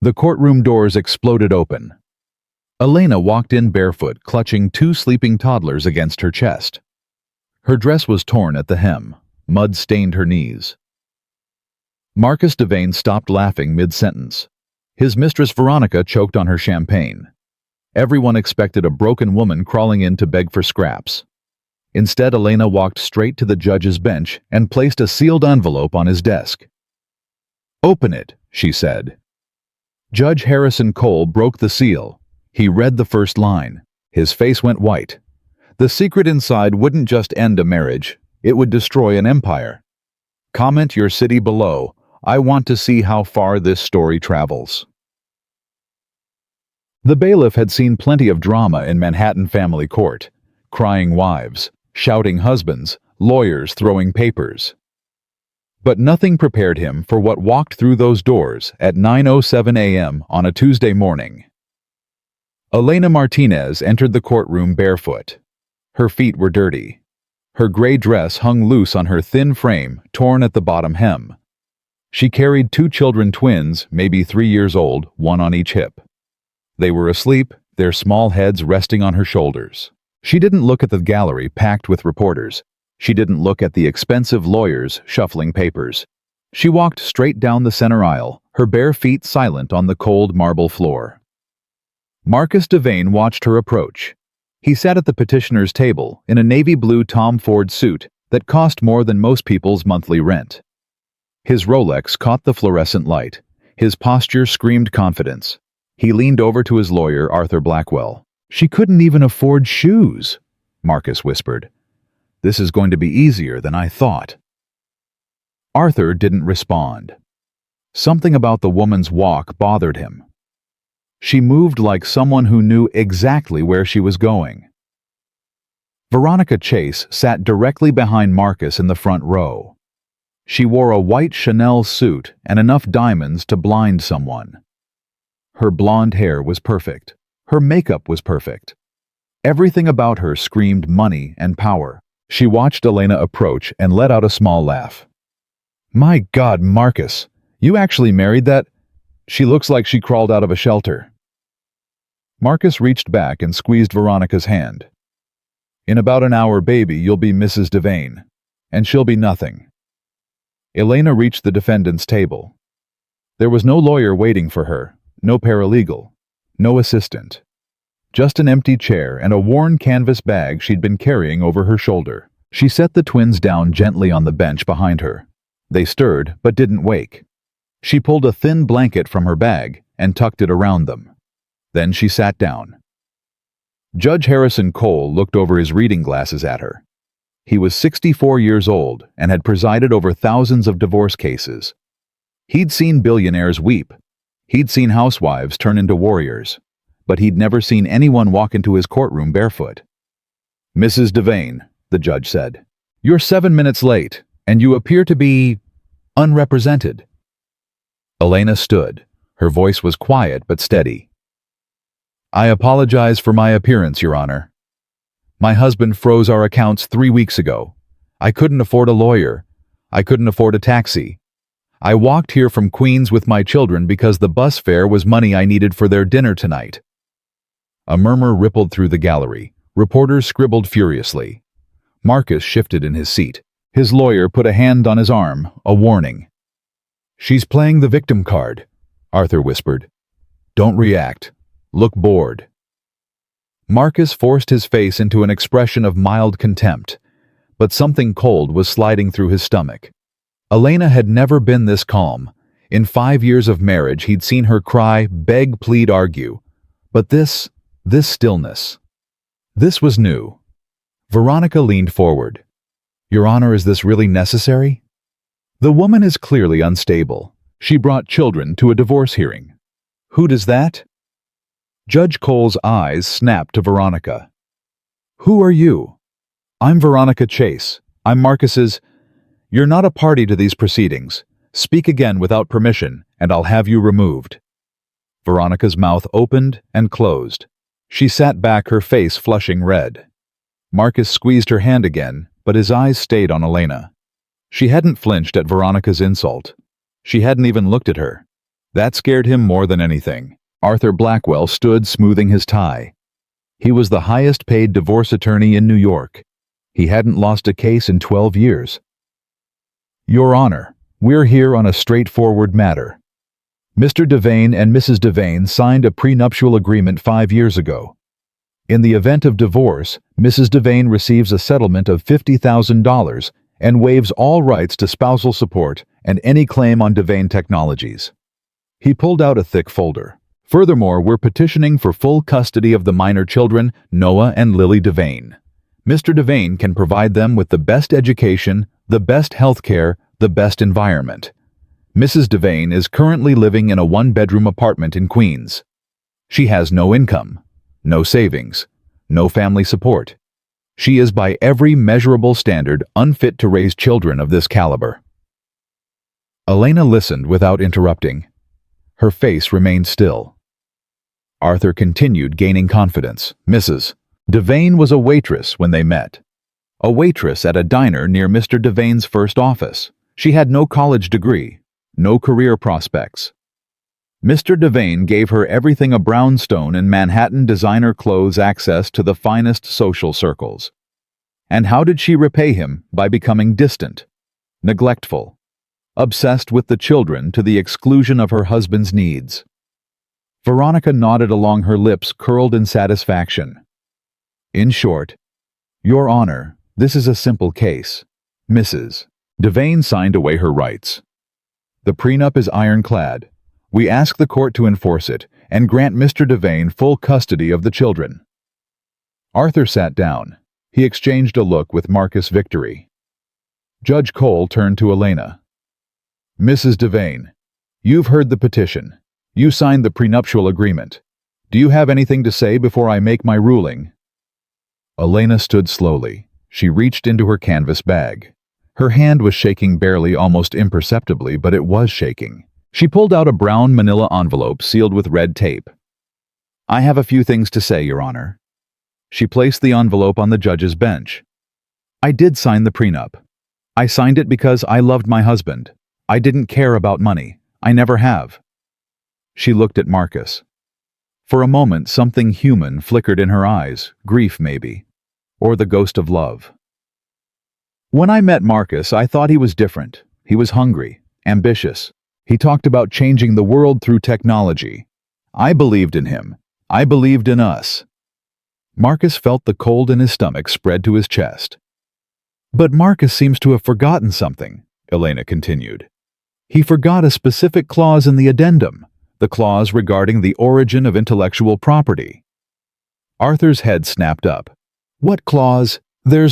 The courtroom doors exploded open. Elena walked in barefoot, clutching two sleeping toddlers against her chest. Her dress was torn at the hem. Mud stained her knees. Marcus Devane stopped laughing mid-sentence. His mistress Veronica choked on her champagne. Everyone expected a broken woman crawling in to beg for scraps. Instead, Elena walked straight to the judge's bench and placed a sealed envelope on his desk. "Open it," she said. Judge Harrison Cole broke the seal. He read the first line. His face went white. The secret inside wouldn't just end a marriage, it would destroy an empire. Comment your city below. I want to see how far this story travels. The bailiff had seen plenty of drama in Manhattan family court. Crying wives, shouting husbands, lawyers throwing papers. But nothing prepared him for what walked through those doors at 9:07 a.m. on a Tuesday morning. Elena Martinez entered the courtroom barefoot. Her feet were dirty. Her gray dress hung loose on her thin frame, torn at the bottom hem. She carried two children, twins, maybe 3 years old, one on each hip. They were asleep, their small heads resting on her shoulders. She didn't look at the gallery packed with reporters. She didn't look at the expensive lawyers shuffling papers. She walked straight down the center aisle, her bare feet silent on the cold marble floor. Marcus Devane watched her approach. He sat at the petitioner's table in a navy blue Tom Ford suit that cost more than most people's monthly rent. His Rolex caught the fluorescent light. His posture screamed confidence. He leaned over to his lawyer, Arthur Blackwell. "She couldn't even afford shoes," Marcus whispered. "This is going to be easier than I thought." Arthur didn't respond. Something about the woman's walk bothered him. She moved like someone who knew exactly where she was going. Veronica Chase sat directly behind Marcus in the front row. She wore a white Chanel suit and enough diamonds to blind someone. Her blonde hair was perfect. Her makeup was perfect. Everything about her screamed money and power. She watched Elena approach and let out a small laugh. "My God, Marcus, you actually married that? She looks like she crawled out of a shelter." Marcus reached back and squeezed Veronica's hand. "In about an hour, baby, you'll be Mrs. Devane, and she'll be nothing." Elena reached the defendant's table. There was no lawyer waiting for her, no paralegal, no assistant. Just an empty chair and a worn canvas bag she'd been carrying over her shoulder. She set the twins down gently on the bench behind her. They stirred, but didn't wake. She pulled a thin blanket from her bag and tucked it around them. Then she sat down. Judge Harrison Cole looked over his reading glasses at her. He was 64 years old and had presided over thousands of divorce cases. He'd seen billionaires weep. He'd seen housewives turn into warriors. But he'd never seen anyone walk into his courtroom barefoot. "Mrs. Devane," the judge said, "you're 7 minutes late, and you appear to be unrepresented." Elena stood. Her voice was quiet but steady. "I apologize for my appearance, Your Honor. My husband froze our accounts 3 weeks ago. I couldn't afford a lawyer. I couldn't afford a taxi. I walked here from Queens with my children because the bus fare was money I needed for their dinner tonight." A murmur rippled through the gallery. Reporters scribbled furiously. Marcus shifted in his seat. His lawyer put a hand on his arm, a warning. "She's playing the victim card," Arthur whispered. "Don't react. Look bored." Marcus forced his face into an expression of mild contempt, but something cold was sliding through his stomach. Elena had never been this calm. In 5 years of marriage, he'd seen her cry, beg, plead, argue. But this stillness. This was new. Veronica leaned forward. "Your Honor, is this really necessary?" "The woman is clearly unstable. She brought children to a divorce hearing." "Who does that?" Judge Cole's eyes snapped to Veronica. "Who are you?" "I'm Veronica Chase. I'm Marcus's—" "You're not a party to these proceedings. Speak again without permission, and I'll have you removed." Veronica's mouth opened and closed. She sat back, her face flushing red. Marcus squeezed her hand again, but his eyes stayed on Elena. She hadn't flinched at Veronica's insult. She hadn't even looked at her. That scared him more than anything. Arthur Blackwell stood smoothing his tie. He was the highest-paid divorce attorney in New York. He hadn't lost a case in 12 years. Your Honor, we're here on a straightforward matter. Mr. Devane and Mrs. Devane signed a prenuptial agreement 5 years ago. In the event of divorce, Mrs. Devane receives a settlement of $50,000 and waives all rights to spousal support and any claim on Devane Technologies. He pulled out a thick folder. Furthermore, we're petitioning for full custody of the minor children, Noah and Lily Devane. Mr. Devane can provide them with the best education, the best health care, the best environment. Mrs. Devane is currently living in a one-bedroom apartment in Queens. She has no income, no savings, no family support. She is by every measurable standard unfit to raise children of this caliber. Elena listened without interrupting. Her face remained still. Arthur continued, gaining confidence. Mrs. Devane was a waitress when they met. A waitress at a diner near Mr. Devane's first office. She had no college degree, no career prospects. Mr. Devane gave her everything a brownstone in Manhattan designer clothes, access to the finest social circles. And how did she repay him? By becoming distant, neglectful, obsessed with the children to the exclusion of her husband's needs. Veronica nodded along, her lips curled in satisfaction. In short, Your Honor, this is a simple case. Mrs. Devane signed away her rights. The prenup is ironclad. We ask the court to enforce it and grant Mr. Devane full custody of the children. Arthur sat down. He exchanged a look with Marcus Victory. Judge Cole turned to Elena. Mrs. Devane, you've heard the petition. You signed the prenuptial agreement. Do you have anything to say before I make my ruling? Elena stood slowly. She reached into her canvas bag. Her hand was shaking barely, almost imperceptibly, but it was shaking. She pulled out a brown manila envelope sealed with red tape. I have a few things to say, Your Honor. She placed the envelope on the judge's bench. I did sign the prenup. I signed it because I loved my husband. I didn't care about money. I never have. She looked at Marcus. For a moment, something human flickered in her eyes, grief maybe, or the ghost of love. When I met Marcus, I thought he was different. He was hungry, ambitious. He talked about changing the world through technology. I believed in him. I believed in us. Marcus felt the cold in his stomach spread to his chest. But Marcus seems to have forgotten something, Elena continued. He forgot a specific clause in the addendum, the clause regarding the origin of intellectual property. Arthur's head snapped up. What clause? There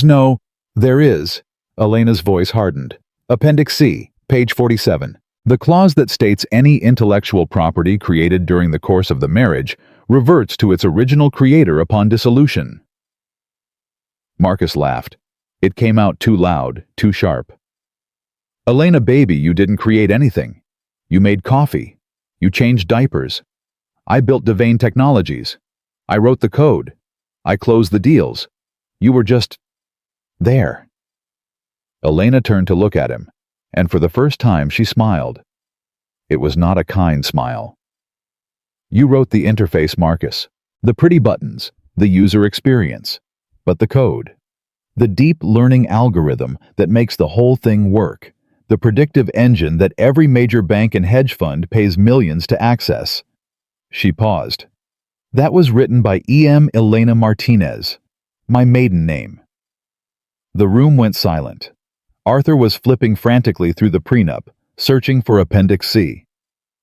is. Elena's voice hardened. Appendix C, page 47. The clause that states any intellectual property created during the course of the marriage reverts to its original creator upon dissolution. Marcus laughed. It came out too loud, too sharp. Elena, baby, you didn't create anything. You made coffee. You changed diapers. I built Devane Technologies. I wrote the code. I closed the deals. You were just there. Elena turned to look at him, and for the first time she smiled. It was not a kind smile. You wrote the interface, Marcus, the pretty buttons, the user experience, but the code, the deep learning algorithm that makes the whole thing work, the predictive engine that every major bank and hedge fund pays millions to access. She paused. That was written by E.M. Elena Martinez, my maiden name. The room went silent. Arthur was flipping frantically through the prenup, searching for Appendix C.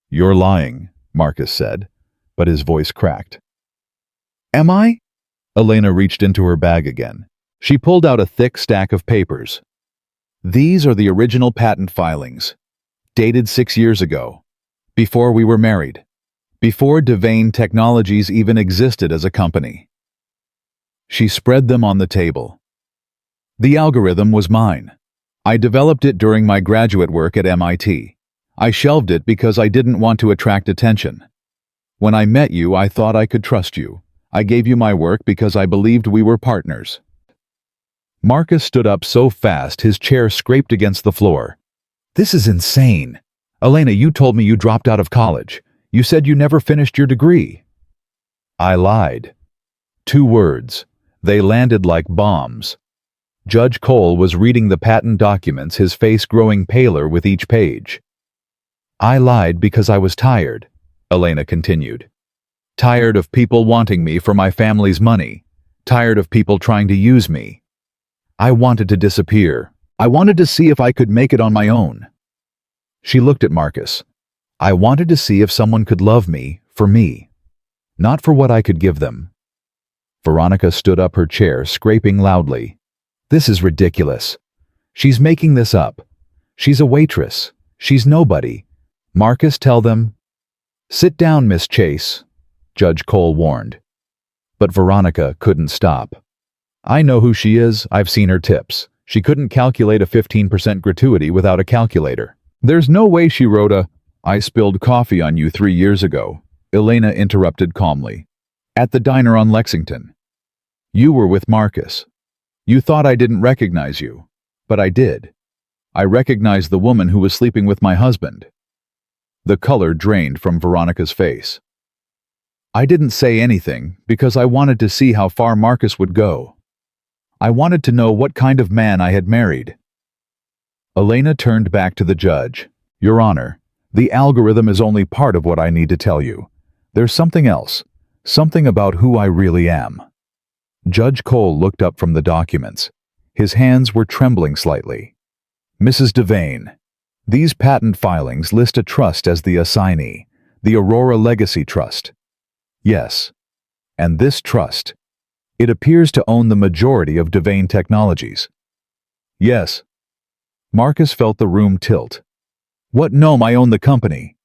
You're lying, Marcus said, but his voice cracked. Am I? Elena reached into her bag again. She pulled out a thick stack of papers. These are the original patent filings, dated 6 years ago, before we were married, before Devane Technologies even existed as a company. She spread them on the table. The algorithm was mine. I developed it during my graduate work at MIT. I shelved it because I didn't want to attract attention. When I met you, I thought I could trust you. I gave you my work because I believed we were partners. Marcus stood up so fast his chair scraped against the floor. This is insane. Elena, you told me you dropped out of college. You said you never finished your degree. I lied. 2 words. They landed like bombs. Judge Cole was reading the patent documents, his face growing paler with each page. I lied because I was tired, Elena continued. Tired of people wanting me for my family's money. Tired of people trying to use me. I wanted to disappear. I wanted to see if I could make it on my own. She looked at Marcus. I wanted to see if someone could love me for me, not for what I could give them. Veronica stood up her chair, scraping loudly. This is ridiculous. She's making this up. She's a waitress. She's nobody. Marcus, tell them. Sit down, Miss Chase, Judge Cole warned. But Veronica couldn't stop. I know who she is. I've seen her tips. She couldn't calculate a 15% gratuity without a calculator. There's no way she wrote I spilled coffee on you 3 years ago, Elena interrupted calmly. At the diner on Lexington. You were with Marcus. You thought I didn't recognize you, but I did. I recognized the woman who was sleeping with my husband. The color drained from Veronica's face. I didn't say anything because I wanted to see how far Marcus would go. I wanted to know what kind of man I had married. Elena turned back to the judge. Your Honor, the algorithm is only part of what I need to tell you. There's something else, something about who I really am. Judge Cole looked up from the documents. His hands were trembling slightly. Mrs. Devane, these patent filings list a trust as the assignee, the Aurora Legacy Trust. Yes, and this trust, it appears to own the majority of Devane Technologies. Yes. Marcus felt the room tilt. What? No, I own the company.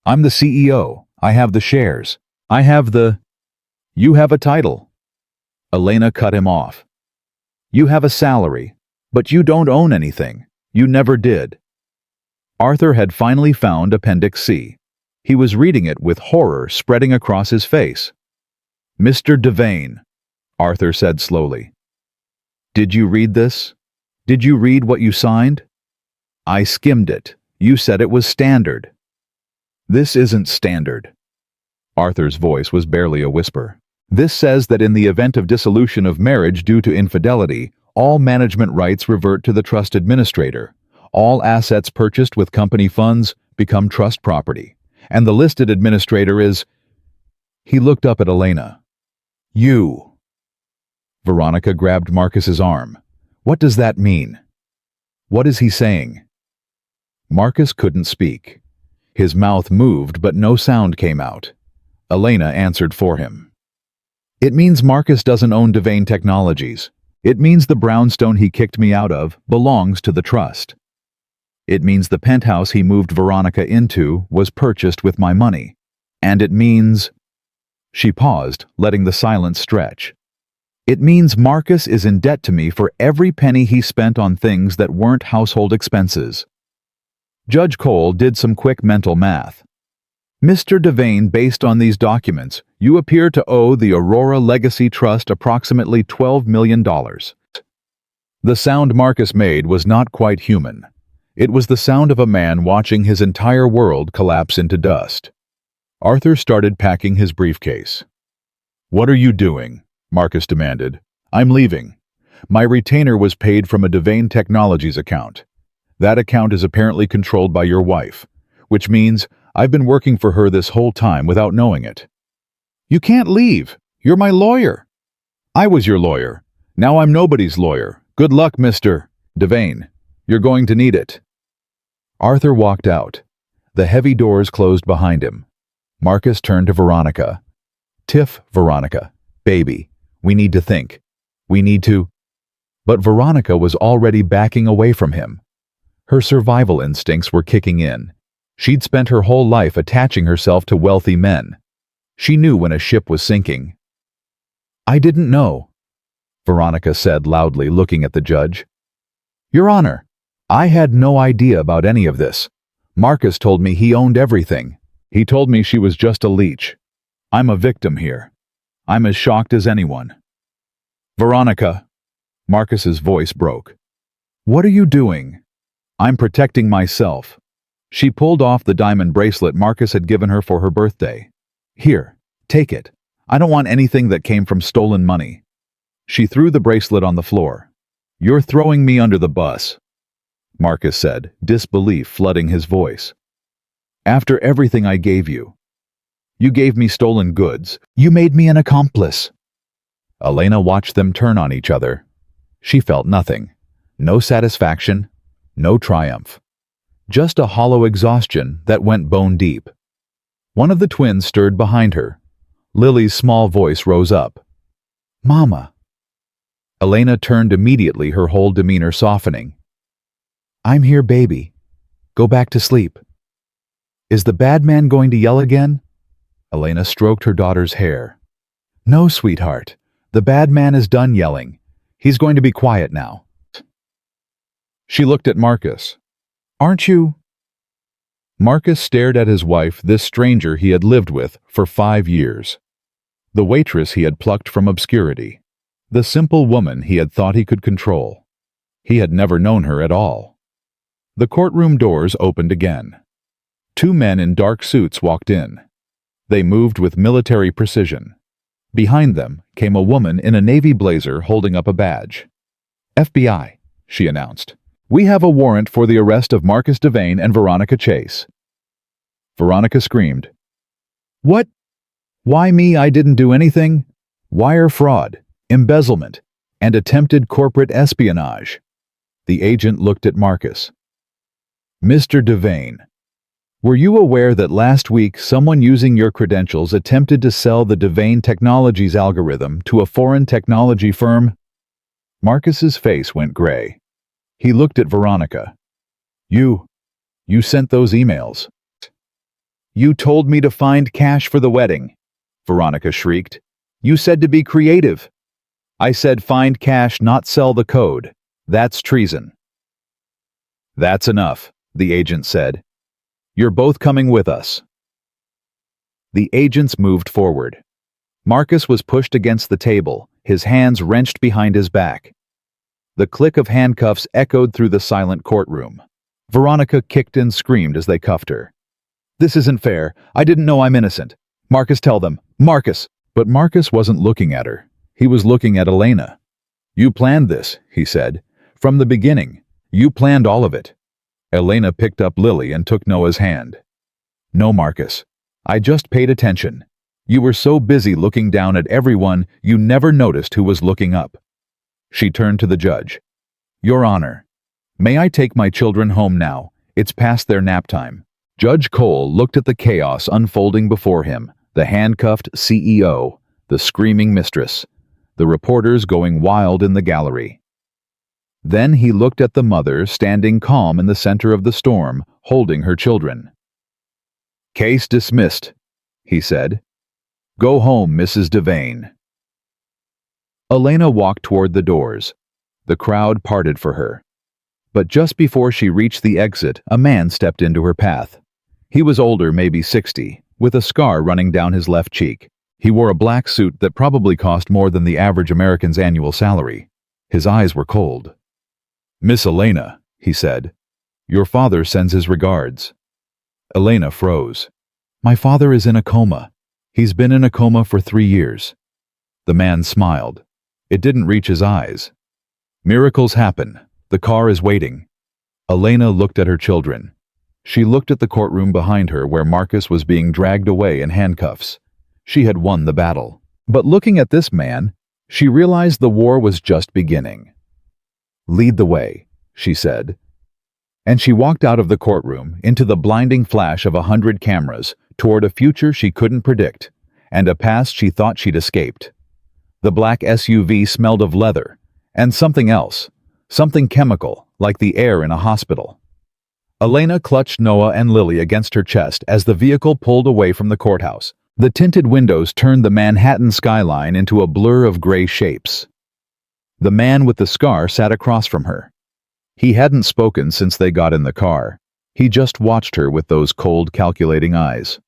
I'm the CEO. I have the shares. I have the... You have a title. Elena cut him off. You have a salary, but you don't own anything. You never did. Arthur had finally found Appendix C. He was reading it with horror spreading across his face. Mr. Devane, Arthur said slowly. Did you read this? Did you read what you signed? I skimmed it. You said it was standard. This isn't standard. Arthur's voice was barely a whisper. This says that in the event of dissolution of marriage due to infidelity, all management rights revert to the trust administrator. All assets purchased with company funds become trust property. And the listed administrator is... He looked up at Elena. You. Veronica grabbed Marcus's arm. What does that mean? What is he saying? Marcus couldn't speak. His mouth moved, but no sound came out. Elena answered for him. It means Marcus doesn't own Devane Technologies. It means the brownstone he kicked me out of belongs to the trust. It means the penthouse he moved Veronica into was purchased with my money. And it means... She paused, letting the silence stretch. It means Marcus is in debt to me for every penny he spent on things that weren't household expenses. Judge Cole did some quick mental math. Mr. Devane, based on these documents, you appear to owe the Aurora Legacy Trust approximately $12 million. The sound Marcus made was not quite human. It was the sound of a man watching his entire world collapse into dust. Arthur started packing his briefcase. What are you doing? Marcus demanded. I'm leaving. My retainer was paid from a Devane Technologies account. That account is apparently controlled by your wife, which means I've been working for her this whole time without knowing it. You can't leave. You're my lawyer. I was your lawyer. Now I'm nobody's lawyer. Good luck, Mr. Devane. You're going to need it. Arthur walked out. The heavy doors closed behind him. Marcus turned to Veronica. Tiff, Veronica. Baby. We need to think. We need to... But Veronica was already backing away from him. Her survival instincts were kicking in. She'd spent her whole life attaching herself to wealthy men. She knew when a ship was sinking. I didn't know, Veronica said loudly, looking at the judge. Your Honor, I had no idea about any of this. Marcus told me he owned everything. He told me she was just a leech. I'm a victim here. I'm as shocked as anyone. Veronica, Marcus's voice broke. What are you doing? I'm protecting myself. She pulled off the diamond bracelet Marcus had given her for her birthday. "Here, take it. I don't want anything that came from stolen money." She threw the bracelet on the floor. "You're throwing me under the bus," Marcus said, disbelief flooding his voice. "After everything I gave you. You gave me stolen goods. You made me an accomplice." Elena watched them turn on each other. She felt nothing. No satisfaction, no triumph. Just a hollow exhaustion that went bone deep. One of the twins stirred behind her. Lily's small voice rose up. "Mama." Elena turned immediately, her whole demeanor softening. "I'm here, baby. Go back to sleep." "Is the bad man going to yell again?" Elena stroked her daughter's hair. "No, sweetheart. The bad man is done yelling. He's going to be quiet now." She looked at Marcus. "Aren't you?" Marcus stared at his wife, this stranger he had lived with for 5 years. The waitress he had plucked from obscurity. The simple woman he had thought he could control. He had never known her at all. The courtroom doors opened again. 2 men in dark suits walked in. They moved with military precision. Behind them came a woman in a navy blazer holding up a badge. "FBI," she announced. "We have a warrant for the arrest of Marcus Devane and Veronica Chase." Veronica screamed. "What? Why me? I didn't do anything. Wire fraud, embezzlement, and attempted corporate espionage." The agent looked at Marcus. "Mr. Devane, were you aware that last week someone using your credentials attempted to sell the Devane Technologies algorithm to a foreign technology firm?" Marcus's face went gray. He looked at Veronica. You sent those emails." "You told me to find cash for the wedding," Veronica shrieked. "You said to be creative." "I said find cash, not sell the code. That's treason." "That's enough," the agent said. "You're both coming with us." The agents moved forward. Marcus was pushed against the table, his hands wrenched behind his back. The click of handcuffs echoed through the silent courtroom. Veronica kicked and screamed as they cuffed her. "This isn't fair. I didn't know I'm innocent. Marcus, tell them. Marcus!" But Marcus wasn't looking at her. He was looking at Elena. "You planned this," he said. "From the beginning. You planned all of it." Elena picked up Lily and took Noah's hand. "No, Marcus. I just paid attention. You were so busy looking down at everyone, you never noticed who was looking up." She turned to the judge. "Your Honor, may I take my children home now? It's past their nap time." Judge Cole looked at the chaos unfolding before him, the handcuffed CEO, the screaming Mistress, the reporters going wild in the gallery. Then he looked at the mother standing calm in the center of the storm, holding her children. "Case dismissed," he said. "Go home, Mrs. Devane." Elena walked toward the doors. The crowd parted for her. But just before she reached the exit, a man stepped into her path. He was older, maybe 60, with a scar running down his left cheek. He wore a black suit that probably cost more than the average American's annual salary. His eyes were cold. "Miss Elena," he said, "your father sends his regards." Elena froze. "My father is in a coma. He's been in a coma for 3 years." The man smiled. It didn't reach his eyes. "Miracles happen. The car is waiting." Elena looked at her children. She looked at the courtroom behind her where Marcus was being dragged away in handcuffs. She had won the battle. But looking at this man, she realized the war was just beginning. "Lead the way," she said. And she walked out of the courtroom into the blinding flash of 100 cameras toward a future she couldn't predict and a past she thought she'd escaped. The black SUV smelled of leather and something else, something chemical, like the air in a hospital. Elena clutched Noah and Lily against her chest as the vehicle pulled away from the courthouse. The tinted windows turned the Manhattan skyline into a blur of gray shapes. The man with the scar sat across from her. He hadn't spoken since they got in the car. He just watched her with those cold, calculating eyes.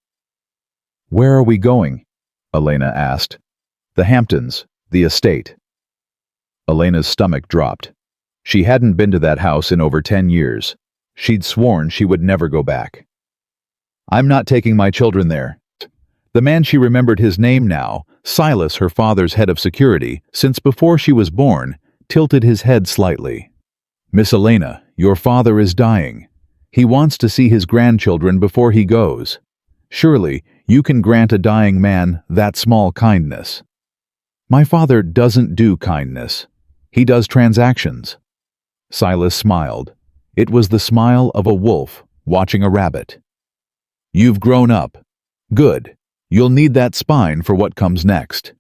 "Where are we going?" Elena asked. "The Hamptons, the estate." Elena's stomach dropped. She hadn't been to that house in over 10 years. She'd sworn she would never go back. "I'm not taking my children there." The man, she remembered his name now, Silas, her father's head of security, since before she was born, tilted his head slightly. "Miss Elena, your father is dying. He wants to see his grandchildren before he goes. Surely you can grant a dying man that small kindness." "My father doesn't do kindness. He does transactions." Silas smiled. It was the smile of a wolf watching a rabbit. "You've grown up. Good. You'll need that spine for what comes next."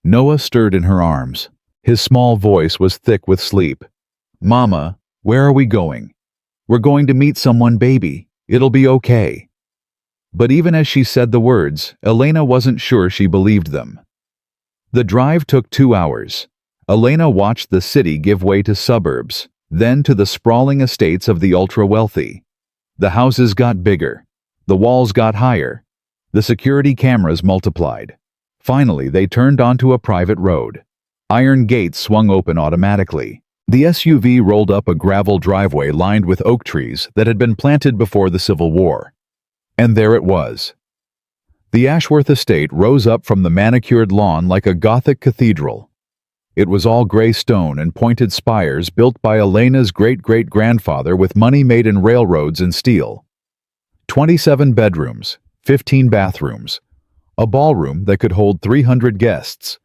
Noah stirred in her arms. His small voice was thick with sleep. "Mama, where are we going?" "We're going to meet someone, baby. It'll be okay." But even as she said the words, Elena wasn't sure she believed them. The drive took 2 hours. Elena watched the city give way to suburbs, then to the sprawling estates of the ultra-wealthy. The houses got bigger. The walls got higher. The security cameras multiplied. Finally, they turned onto a private road. Iron gates swung open automatically. The SUV rolled up a gravel driveway lined with oak trees that had been planted before the Civil War. And there it was. The Ashworth estate rose up from the manicured lawn like a Gothic cathedral. It was all gray stone and pointed spires built by Elena's great-great-grandfather with money made in railroads and steel. 27 bedrooms, 15 bathrooms, a ballroom that could hold 300 guests.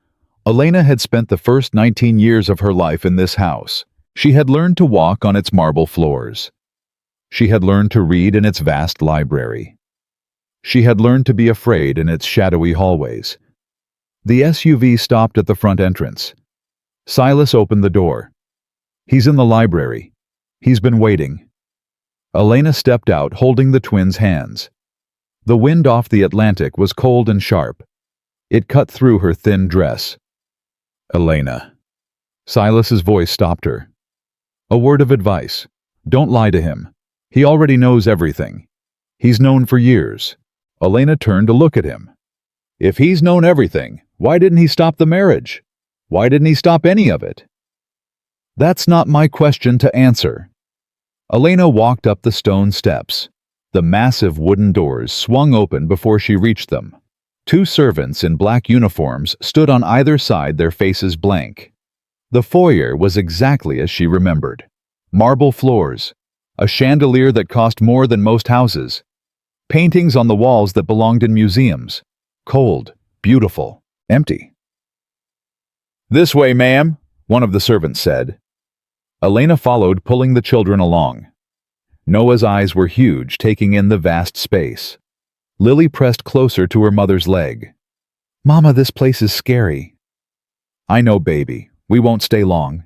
Elena had spent the first 19 years of her life in this house. She had learned to walk on its marble floors. She had learned to read in its vast library. She had learned to be afraid in its shadowy hallways. The SUV stopped at the front entrance. Silas opened the door. "He's in the library. He's been waiting." Elena stepped out, holding the twins' hands. The wind off the Atlantic was cold and sharp. It cut through her thin dress. "Elena." Silas's voice stopped her. "A word of advice. Don't lie to him. He already knows everything. He's known for years." Elena turned to look at him. "If he's known everything, why didn't he stop the marriage? Why didn't he stop any of it?" "That's not my question to answer." Elena walked up the stone steps. The massive wooden doors swung open before she reached them. 2 servants in black uniforms stood on either side, their faces blank. The foyer was exactly as she remembered. Marble floors, a chandelier that cost more than most houses, paintings on the walls that belonged in museums. Cold, beautiful, empty. "This way, ma'am," one of the servants said. Elena followed, pulling the children along. Noah's eyes were huge, taking in the vast space. Lily pressed closer to her mother's leg. "Mama, this place is scary." "I know, baby. We won't stay long."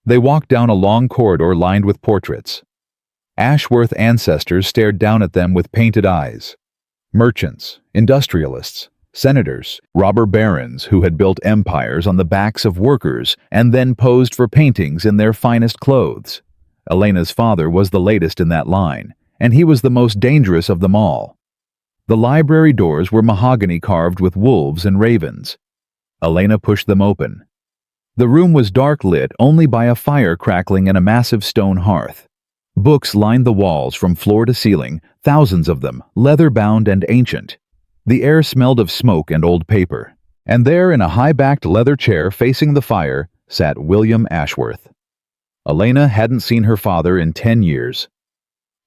They walked down a long corridor lined with portraits. Ashworth ancestors stared down at them with painted eyes. Merchants, industrialists, senators, robber barons who had built empires on the backs of workers and then posed for paintings in their finest clothes. Elena's father was the latest in that line, and he was the most dangerous of them all. The library doors were mahogany carved with wolves and ravens. Elena pushed them open. The room was dark, lit only by a fire crackling in a massive stone hearth. Books lined the walls from floor to ceiling, thousands of them, leather-bound and ancient. The air smelled of smoke and old paper. And there, in a high-backed leather chair facing the fire, sat William Ashworth. Elena hadn't seen her father in 10 years.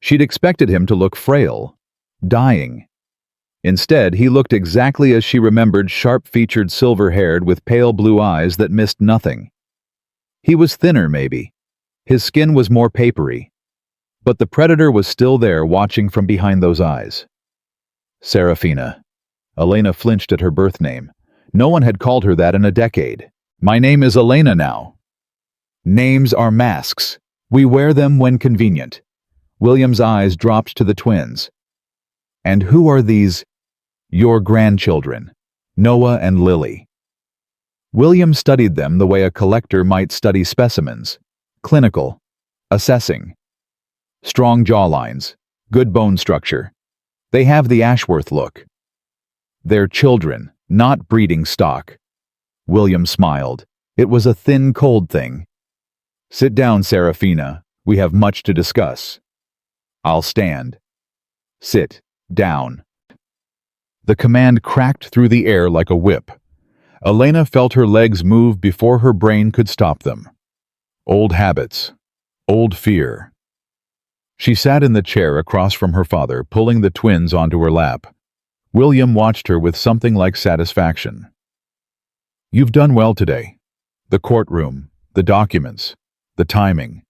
She'd expected him to look frail, dying. Instead, he looked exactly as she remembered, sharp-featured, silver-haired, with pale blue eyes that missed nothing. He was thinner, maybe. His skin was more papery. But the predator was still there, watching from behind those eyes. Serafina. Elena flinched at her birth name. No one had called her that in a decade. "My name is Elena now." "Names are masks. We wear them when convenient." William's eyes dropped to the twins. "And who are these?" "Your grandchildren, Noah and Lily." William studied them the way a collector might study specimens. Clinical. Assessing. Strong jawlines. Good bone structure. They have the Ashworth look. "They're children, not breeding stock." William smiled. It was a thin, cold thing. "Sit down, Serafina. We have much to discuss." I'll stand. Sit. Down. The command cracked through the air like a whip. Elena felt her legs move before her brain could stop them. Old habits. Old fear. She sat in the chair across from her father, pulling the twins onto her lap. William watched her with something like satisfaction. You've done well today. The courtroom, the documents, the timing.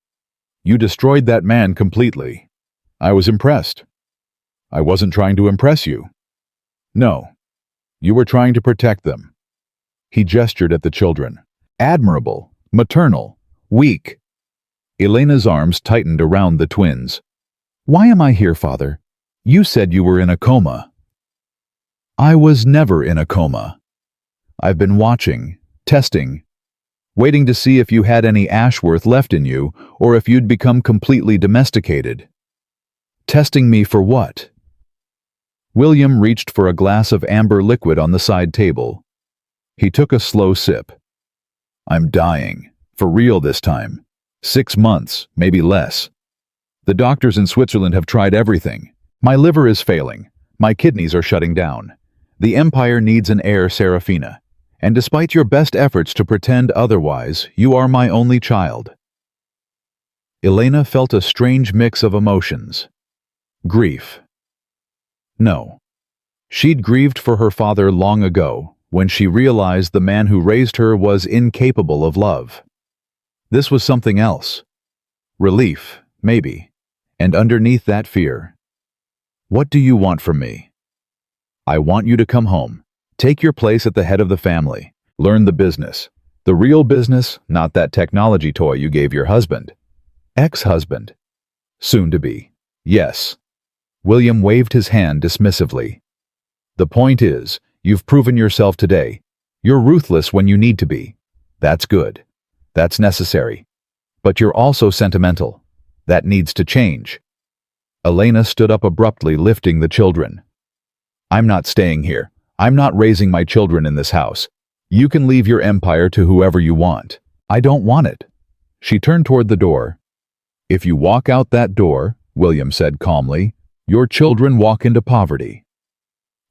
You destroyed that man completely. I was impressed. I wasn't trying to impress you. No. You were trying to protect them. He gestured at the children. Admirable, maternal, weak. Elena's arms tightened around the twins. Why am I here, Father? You said you were in a coma. I was never in a coma. I've been watching, testing, waiting to see if you had any Ashworth left in you or if you'd become completely domesticated. Testing me for what? William reached for a glass of amber liquid on the side table. He took a slow sip. I'm dying. For real this time. 6 months, maybe less. The doctors in Switzerland have tried everything. My liver is failing. My kidneys are shutting down. The empire needs an heir, Serafina. And despite your best efforts to pretend otherwise, you are my only child. Elena felt a strange mix of emotions. Grief. No. She'd grieved for her father long ago, when she realized the man who raised her was incapable of love. This was something else. Relief, maybe, and underneath that fear. What do you want from me? I want you to come home. Take your place at the head of the family. Learn the business. The real business, not that technology toy you gave your husband. Ex-husband. Soon to be. Yes. William waved his hand dismissively. The point is, you've proven yourself today. You're ruthless when you need to be. That's good. That's necessary. But you're also sentimental. That needs to change. Elena stood up abruptly, lifting the children. I'm not staying here. I'm not raising my children in this house. You can leave your empire to whoever you want. I don't want it. She turned toward the door. If you walk out that door, William said calmly, your children walk into poverty.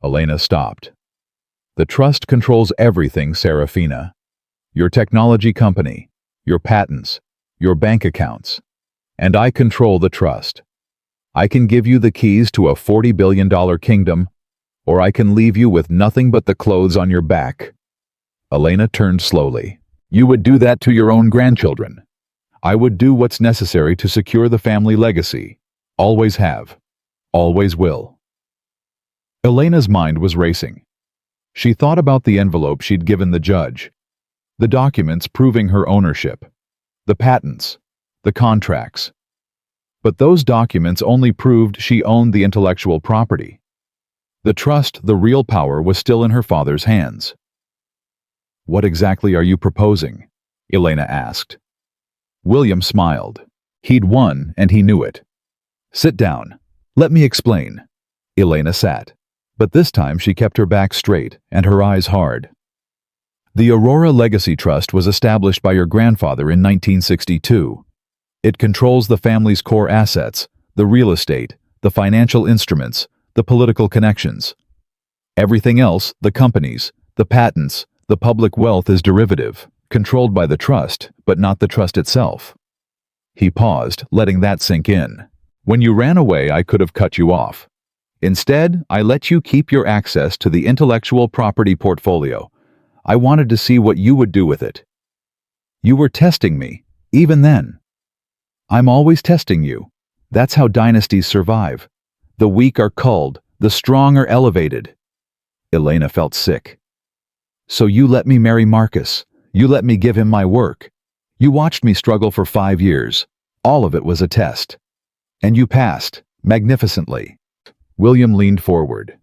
Elena stopped. The trust controls everything, Serafina. Your technology company, your patents, your bank accounts. And I control the trust. I can give you the keys to a $40 billion kingdom, or I can leave you with nothing but the clothes on your back. Elena turned slowly. You would do that to your own grandchildren. I would do what's necessary to secure the family legacy. Always have. Always will. Elena's mind was racing. She thought about the envelope she'd given the judge, the documents proving her ownership, the patents, the contracts. But those documents only proved she owned the intellectual property. The trust, the real power, was still in her father's hands. What exactly are you proposing? Elena asked. William smiled. He'd won, and he knew it. Sit down. Let me explain. Elena sat. But this time she kept her back straight and her eyes hard. The Aurora Legacy Trust was established by your grandfather in 1962. It controls the family's core assets, the real estate, the financial instruments, the political connections. Everything else, the companies, the patents, the public wealth is derivative, controlled by the trust, but not the trust itself. He paused, letting that sink in. When you ran away, I could have cut you off. Instead, I let you keep your access to the intellectual property portfolio. I wanted to see what you would do with it. You were testing me, even then. I'm always testing you. That's how dynasties survive. The weak are culled, the strong are elevated. Elena felt sick. So you let me marry Marcus. You let me give him my work. You watched me struggle for 5 years. All of it was a test. And you passed, magnificently. William leaned forward.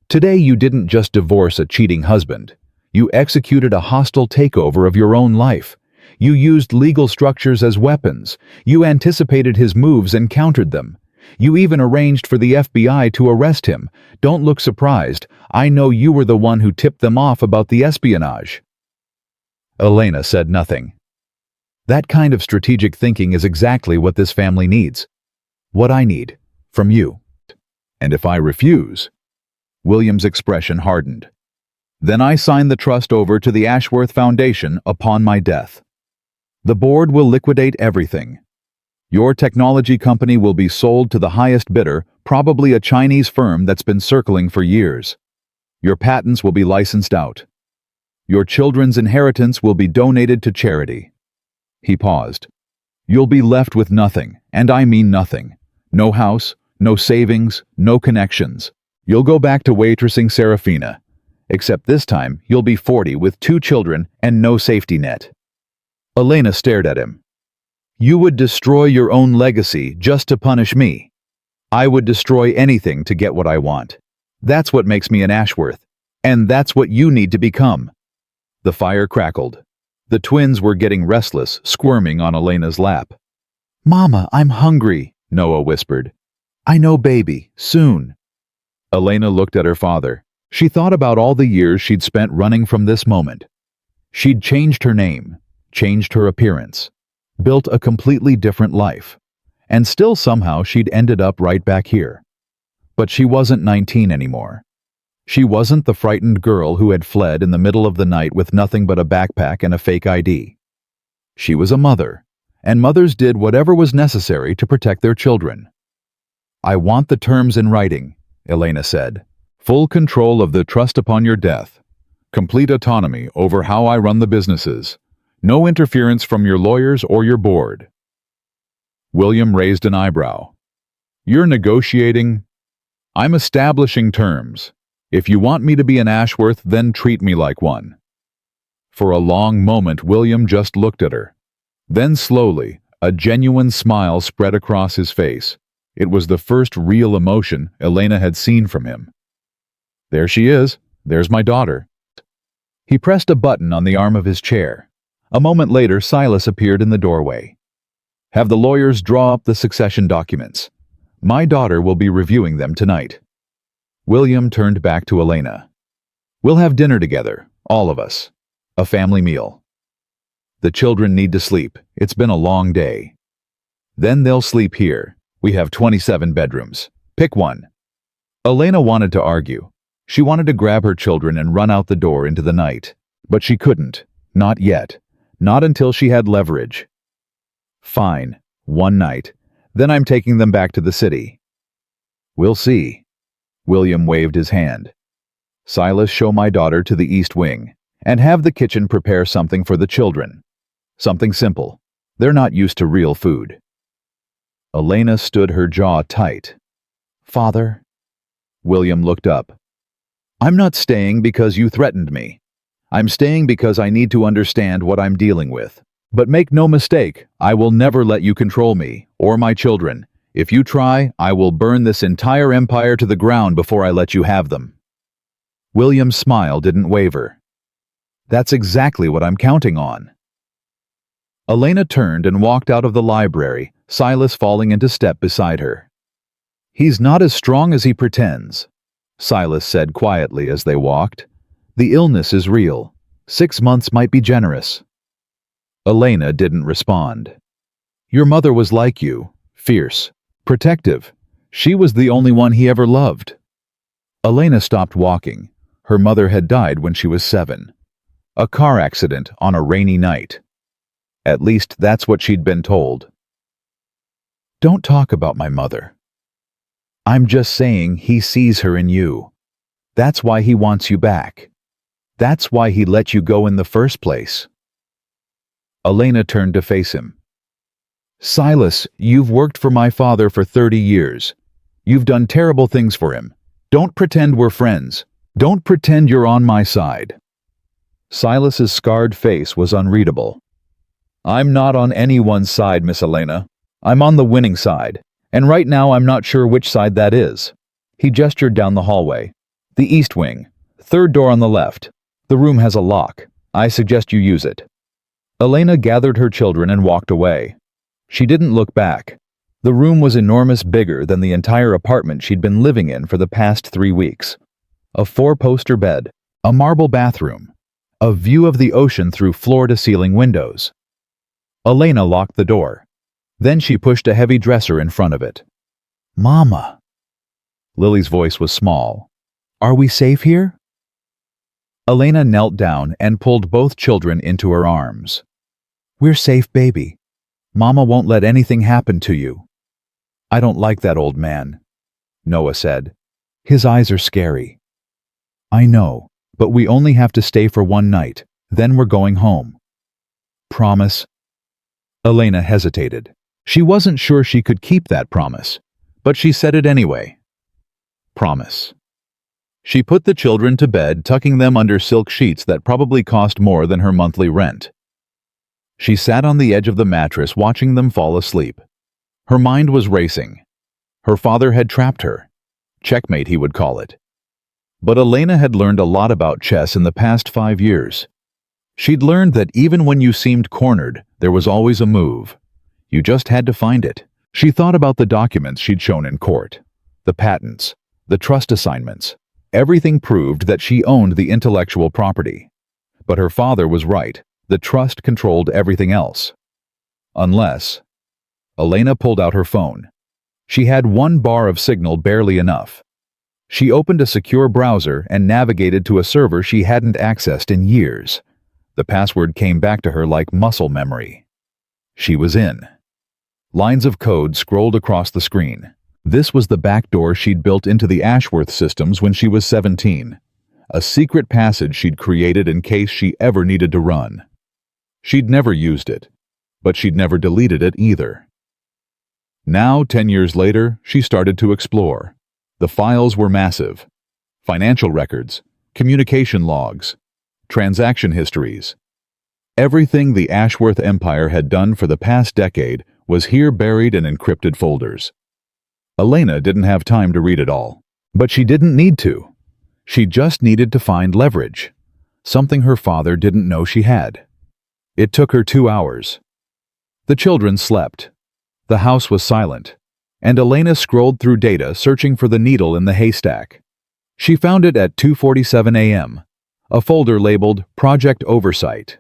Today you didn't just divorce a cheating husband. You executed a hostile takeover of your own life. You used legal structures as weapons. You anticipated his moves and countered them. You even arranged for the FBI to arrest him. Don't look surprised. I know you were the one who tipped them off about the espionage. Elena said nothing. That kind of strategic thinking is exactly what this family needs. What I need. From you. And if I refuse? William's expression hardened. Then I sign the trust over to the Ashworth Foundation upon my death. The board will liquidate everything. Your technology company will be sold to the highest bidder, probably a Chinese firm that's been circling for years. Your patents will be licensed out. Your children's inheritance will be donated to charity. He paused. You'll be left with nothing, and I mean nothing. No house, no savings, no connections. You'll go back to waitressing Serafina. Except this time, you'll be 40 with 2 children and no safety net. Elena stared at him. You would destroy your own legacy just to punish me. I would destroy anything to get what I want. That's what makes me an Ashworth. And that's what you need to become. The fire crackled. The twins were getting restless, squirming on Elena's lap. Mama, I'm hungry, Noah whispered. I know, baby, soon. Elena looked at her father. She thought about all the years she'd spent running from this moment. She'd changed her name, changed her appearance, built a completely different life, and still somehow she'd ended up right back here. But she wasn't 19 anymore. She wasn't the frightened girl who had fled in the middle of the night with nothing but a backpack and a fake ID. She was a mother, and mothers did whatever was necessary to protect their children. I want the terms in writing, Elena said. Full control of the trust upon your death. Complete autonomy over how I run the businesses. No interference from your lawyers or your board. William raised an eyebrow. You're negotiating? I'm establishing terms. If you want me to be an Ashworth, then treat me like one. For a long moment, William just looked at her. Then slowly, a genuine smile spread across his face. It was the first real emotion Elena had seen from him. There she is. There's my daughter. He pressed a button on the arm of his chair. A moment later, Silas appeared in the doorway. Have the lawyers draw up the succession documents. My daughter will be reviewing them tonight. William turned back to Elena. We'll have dinner together, all of us. A family meal. The children need to sleep. It's been a long day. Then they'll sleep here. We have 27 bedrooms. Pick one. Elena wanted to argue. She wanted to grab her children and run out the door into the night. But she couldn't. Not yet. Not until she had leverage. Fine. One night. Then I'm taking them back to the city. We'll see. William waved his hand. Silas, show my daughter to the East Wing, and have the kitchen prepare something for the children. Something simple. They're not used to real food. Elena stood her jaw tight. Father? William looked up. I'm not staying because you threatened me. I'm staying because I need to understand what I'm dealing with. But make no mistake, I will never let you control me, or my children. If you try, I will burn this entire empire to the ground before I let you have them. William's smile didn't waver. That's exactly what I'm counting on. Elena turned and walked out of the library, Silas falling into step beside her. He's not as strong as he pretends, Silas said quietly as they walked. The illness is real. 6 months might be generous. Elena didn't respond. Your mother was like you, fierce, protective. She was the only one he ever loved. Elena stopped walking. Her mother had died when she was 7. A car accident on a rainy night. At least that's what she'd been told. Don't talk about my mother. I'm just saying he sees her in you. That's why he wants you back. That's why he let you go in the first place. Elena turned to face him. Silas, you've worked for my father for 30 years. You've done terrible things for him. Don't pretend we're friends. Don't pretend you're on my side. Silas's scarred face was unreadable. I'm not on anyone's side, Miss Elena. I'm on the winning side, and right now I'm not sure which side that is. He gestured down the hallway. The East Wing. 3rd door on the left. The room has a lock. I suggest you use it. Elena gathered her children and walked away. She didn't look back. The room was enormous, bigger than the entire apartment she'd been living in for the past 3 weeks. A 4-poster bed, a marble bathroom, a view of the ocean through floor-to-ceiling windows. Elena locked the door. Then she pushed a heavy dresser in front of it. Mama. Lily's voice was small. Are we safe here? Elena knelt down and pulled both children into her arms. We're safe, baby. Mama won't let anything happen to you. I don't like that old man, Noah said. His eyes are scary. I know, but we only have to stay for one night, then we're going home. Promise? Elena hesitated. She wasn't sure she could keep that promise, but she said it anyway. Promise. She put the children to bed, tucking them under silk sheets that probably cost more than her monthly rent. She sat on the edge of the mattress watching them fall asleep. Her mind was racing. Her father had trapped her. Checkmate, he would call it. But Elena had learned a lot about chess in the past 5 years. She'd learned that even when you seemed cornered, there was always a move. You just had to find it. She thought about the documents she'd shown in court. The patents, the trust assignments. Everything proved that she owned the intellectual property. But her father was right. The trust controlled everything else. Unless... Elena pulled out her phone. She had 1 bar of signal, barely enough. She opened a secure browser and navigated to a server she hadn't accessed in years. The password came back to her like muscle memory. She was in. Lines of code scrolled across the screen. This was the backdoor she'd built into the Ashworth systems when she was 17. A secret passage she'd created in case she ever needed to run. She'd never used it, but she'd never deleted it either. Now, 10 years later, she started to explore. The files were massive. Financial records, communication logs, transaction histories. Everything the Ashworth Empire had done for the past decade was here, buried in encrypted folders. Elena didn't have time to read it all, but she didn't need to. She just needed to find leverage, something her father didn't know she had. It took her 2 hours. The children slept. The house was silent, and Elena scrolled through data searching for the needle in the haystack. She found it at 2:47 a.m., a folder labeled Project Oversight.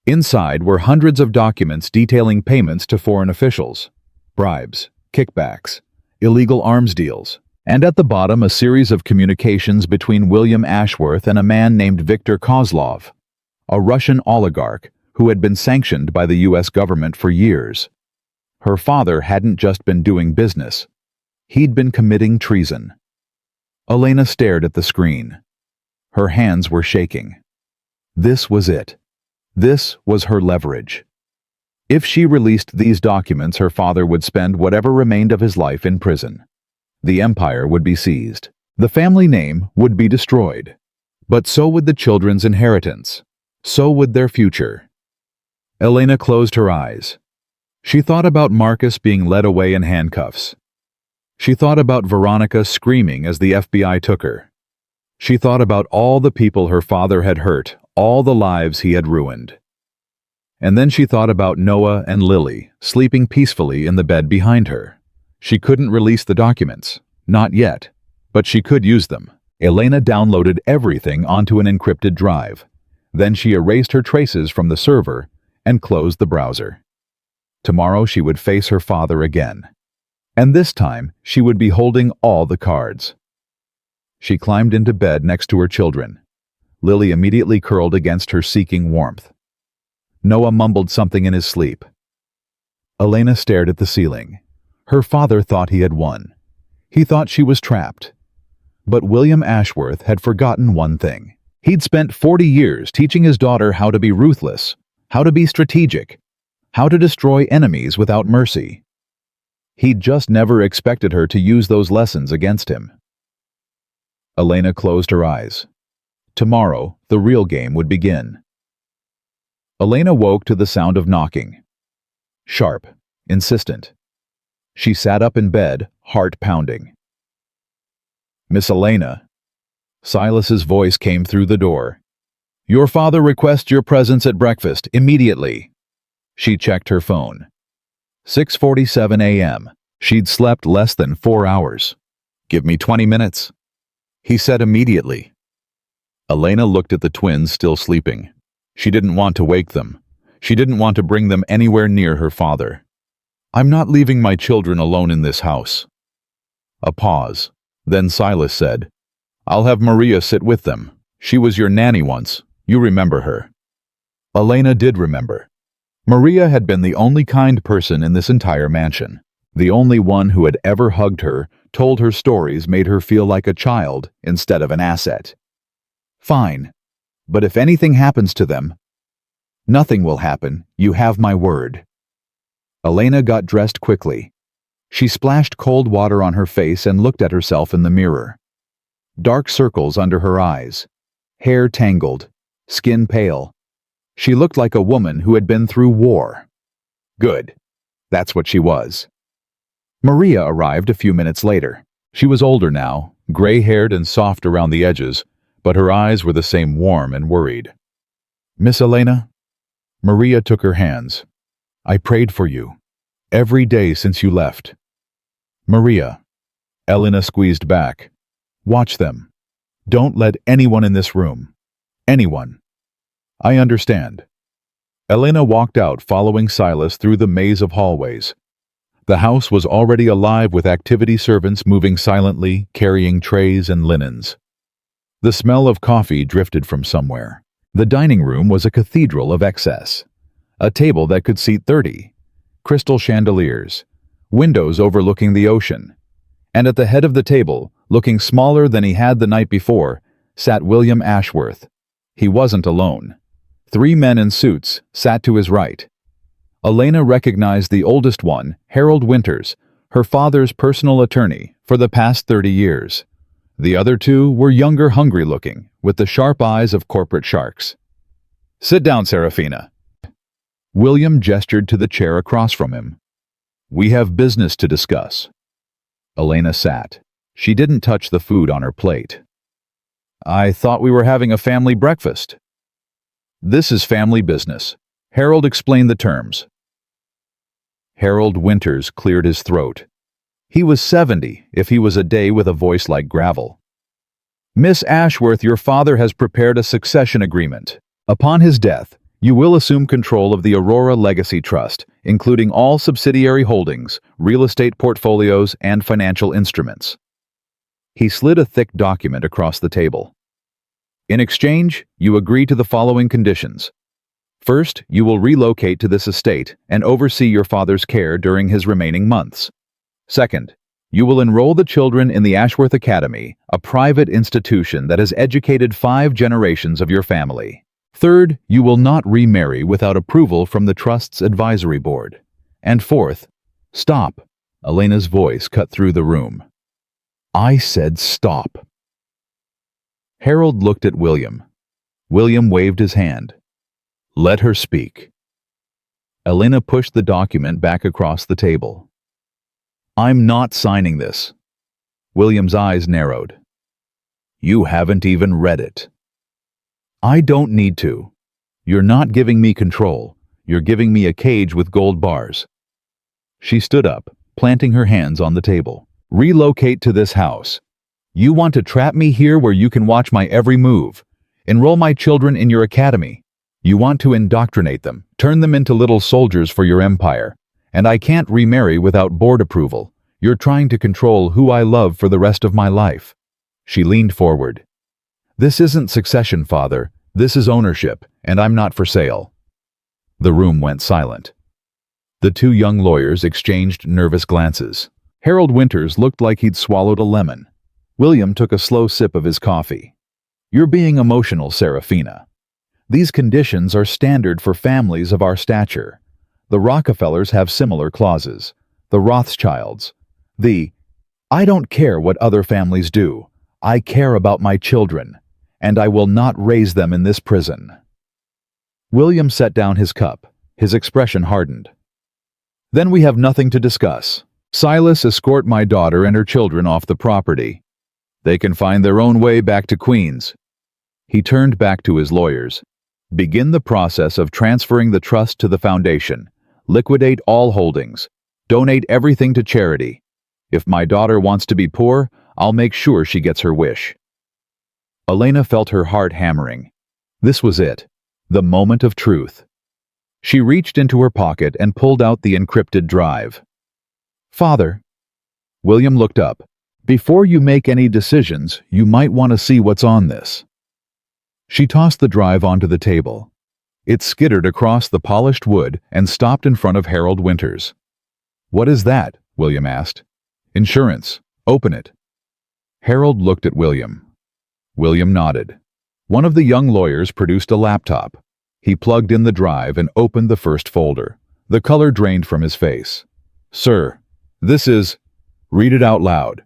Inside were hundreds of documents detailing payments to foreign officials, bribes, kickbacks, illegal arms deals, and at the bottom a series of communications between William Ashworth and a man named Viktor Kozlov, a Russian oligarch who had been sanctioned by the U.S. government for years. Her father hadn't just been doing business. He'd been committing treason. Elena stared at the screen. Her hands were shaking. This was it. This was her leverage. If she released these documents, her father would spend whatever remained of his life in prison. The empire would be seized. The family name would be destroyed. But so would the children's inheritance. So would their future. Elena closed her eyes. She thought about Marcus being led away in handcuffs. She thought about Veronica screaming as the FBI took her. She thought about all the people her father had hurt, all the lives he had ruined. And then she thought about Noah and Lily, sleeping peacefully in the bed behind her. She couldn't release the documents. Not yet. But she could use them. Elena downloaded everything onto an encrypted drive. Then she erased her traces from the server and closed the browser. Tomorrow she would face her father again. And this time she would be holding all the cards. She climbed into bed next to her children. Lily immediately curled against her, seeking warmth. Noah mumbled something in his sleep. Elena stared at the ceiling. Her father thought he had won. He thought she was trapped. But William Ashworth had forgotten one thing. He'd spent 40 years teaching his daughter how to be ruthless, how to be strategic, how to destroy enemies without mercy. He'd just never expected her to use those lessons against him. Elena closed her eyes. Tomorrow, the real game would begin. Elena woke to the sound of knocking. Sharp, insistent. She sat up in bed, heart pounding. Miss Elena. Silas's voice came through the door. Your father requests your presence at breakfast, immediately. She checked her phone. 6:47 a.m. She'd slept less than 4 hours. Give me 20 minutes. He said immediately. Elena looked at the twins still sleeping. She didn't want to wake them. She didn't want to bring them anywhere near her father. I'm not leaving my children alone in this house. A pause. Then Silas said, "I'll have Maria sit with them. She was your nanny once. You remember her." Elena did remember. Maria had been the only kind person in this entire mansion. The only one who had ever hugged her, told her stories, made her feel like a child instead of an asset. "Fine. But if anything happens to them—" "Nothing will happen. You have my word." Elena got dressed quickly. She splashed cold water on her face and looked at herself in the mirror. Dark circles under her eyes. Hair tangled. Skin pale. She looked like a woman who had been through war. Good. That's what she was. Maria arrived a few minutes later. She was older now, gray-haired and soft around the edges, but her eyes were the same, warm and worried. "Miss Elena?" Maria took her hands. "I prayed for you. Every day since you left." "Maria." Elena squeezed back. "Watch them. Don't let anyone in this room. Anyone." "I understand." Elena walked out, following Silas through the maze of hallways. The house was already alive with activity servants moving silently, carrying trays and linens. The smell of coffee drifted from somewhere. The dining room was a cathedral of excess. A table that could seat 30. Crystal chandeliers. Windows overlooking the ocean. And at the head of the table, looking smaller than he had the night before, sat William Ashworth. He wasn't alone. 3 men in suits sat to his right. Elena recognized the oldest one, Harold Winters, her father's personal attorney for the past 30 years. The other 2 were younger, hungry-looking, with the sharp eyes of corporate sharks. "Sit down, Serafina." William gestured to the chair across from him. "We have business to discuss." Elena sat. She didn't touch the food on her plate. "I thought we were having a family breakfast." "This is family business." Harold explained the terms. Harold Winters cleared his throat. He was 70 if he was a day with a voice like gravel. "Miss Ashworth, your father has prepared a succession agreement. Upon his death, you will assume control of the Aurora Legacy Trust, including all subsidiary holdings, real estate portfolios, and financial instruments." He slid a thick document across the table. "In exchange, you agree to the following conditions. First, you will relocate to this estate and oversee your father's care during his remaining months. Second, you will enroll the children in the Ashworth Academy, a private institution that has educated 5 generations of your family. Third, you will not remarry without approval from the Trust's advisory board. And fourth—" "Stop." Elena's voice cut through the room. "I said stop." Harold looked at William. William waved his hand. "Let her speak." Elena pushed the document back across the table. "I'm not signing this." William's eyes narrowed. "You haven't even read it." "I don't need to. You're not giving me control. You're giving me a cage with gold bars." She stood up, planting her hands on the table. "Relocate to this house. You want to trap me here where you can watch my every move. Enroll my children in your academy. You want to indoctrinate them, turn them into little soldiers for your empire. And I can't remarry without board approval. You're trying to control who I love for the rest of my life." She leaned forward. "This isn't succession, Father. This is ownership, and I'm not for sale." The room went silent. The 2 young lawyers exchanged nervous glances. Harold Winters looked like he'd swallowed a lemon. William took a slow sip of his coffee. "You're being emotional, Serafina. These conditions are standard for families of our stature. The Rockefellers have similar clauses. The Rothschilds. I don't care what other families do. I care about my children, and I will not raise them in this prison." William set down his cup. His expression hardened. "Then we have nothing to discuss. Silas, escort my daughter and her children off the property. They can find their own way back to Queens." He turned back to his lawyers. "Begin the process of transferring the trust to the foundation. Liquidate all holdings. Donate everything to charity. If my daughter wants to be poor, I'll make sure she gets her wish." Elena felt her heart hammering. This was it. The moment of truth. She reached into her pocket and pulled out the encrypted drive. "Father." William looked up. Before you make any decisions, you might want to see what's on this. She tossed the drive onto the table. It skittered across the polished wood and stopped in front of Harold Winters. "What is that?" William asked. "Insurance. Open it." Harold looked at William. William nodded. One of the young lawyers produced a laptop. He plugged in the drive and opened the first folder. The color drained from his face. "Sir, this is—" "Read it out loud."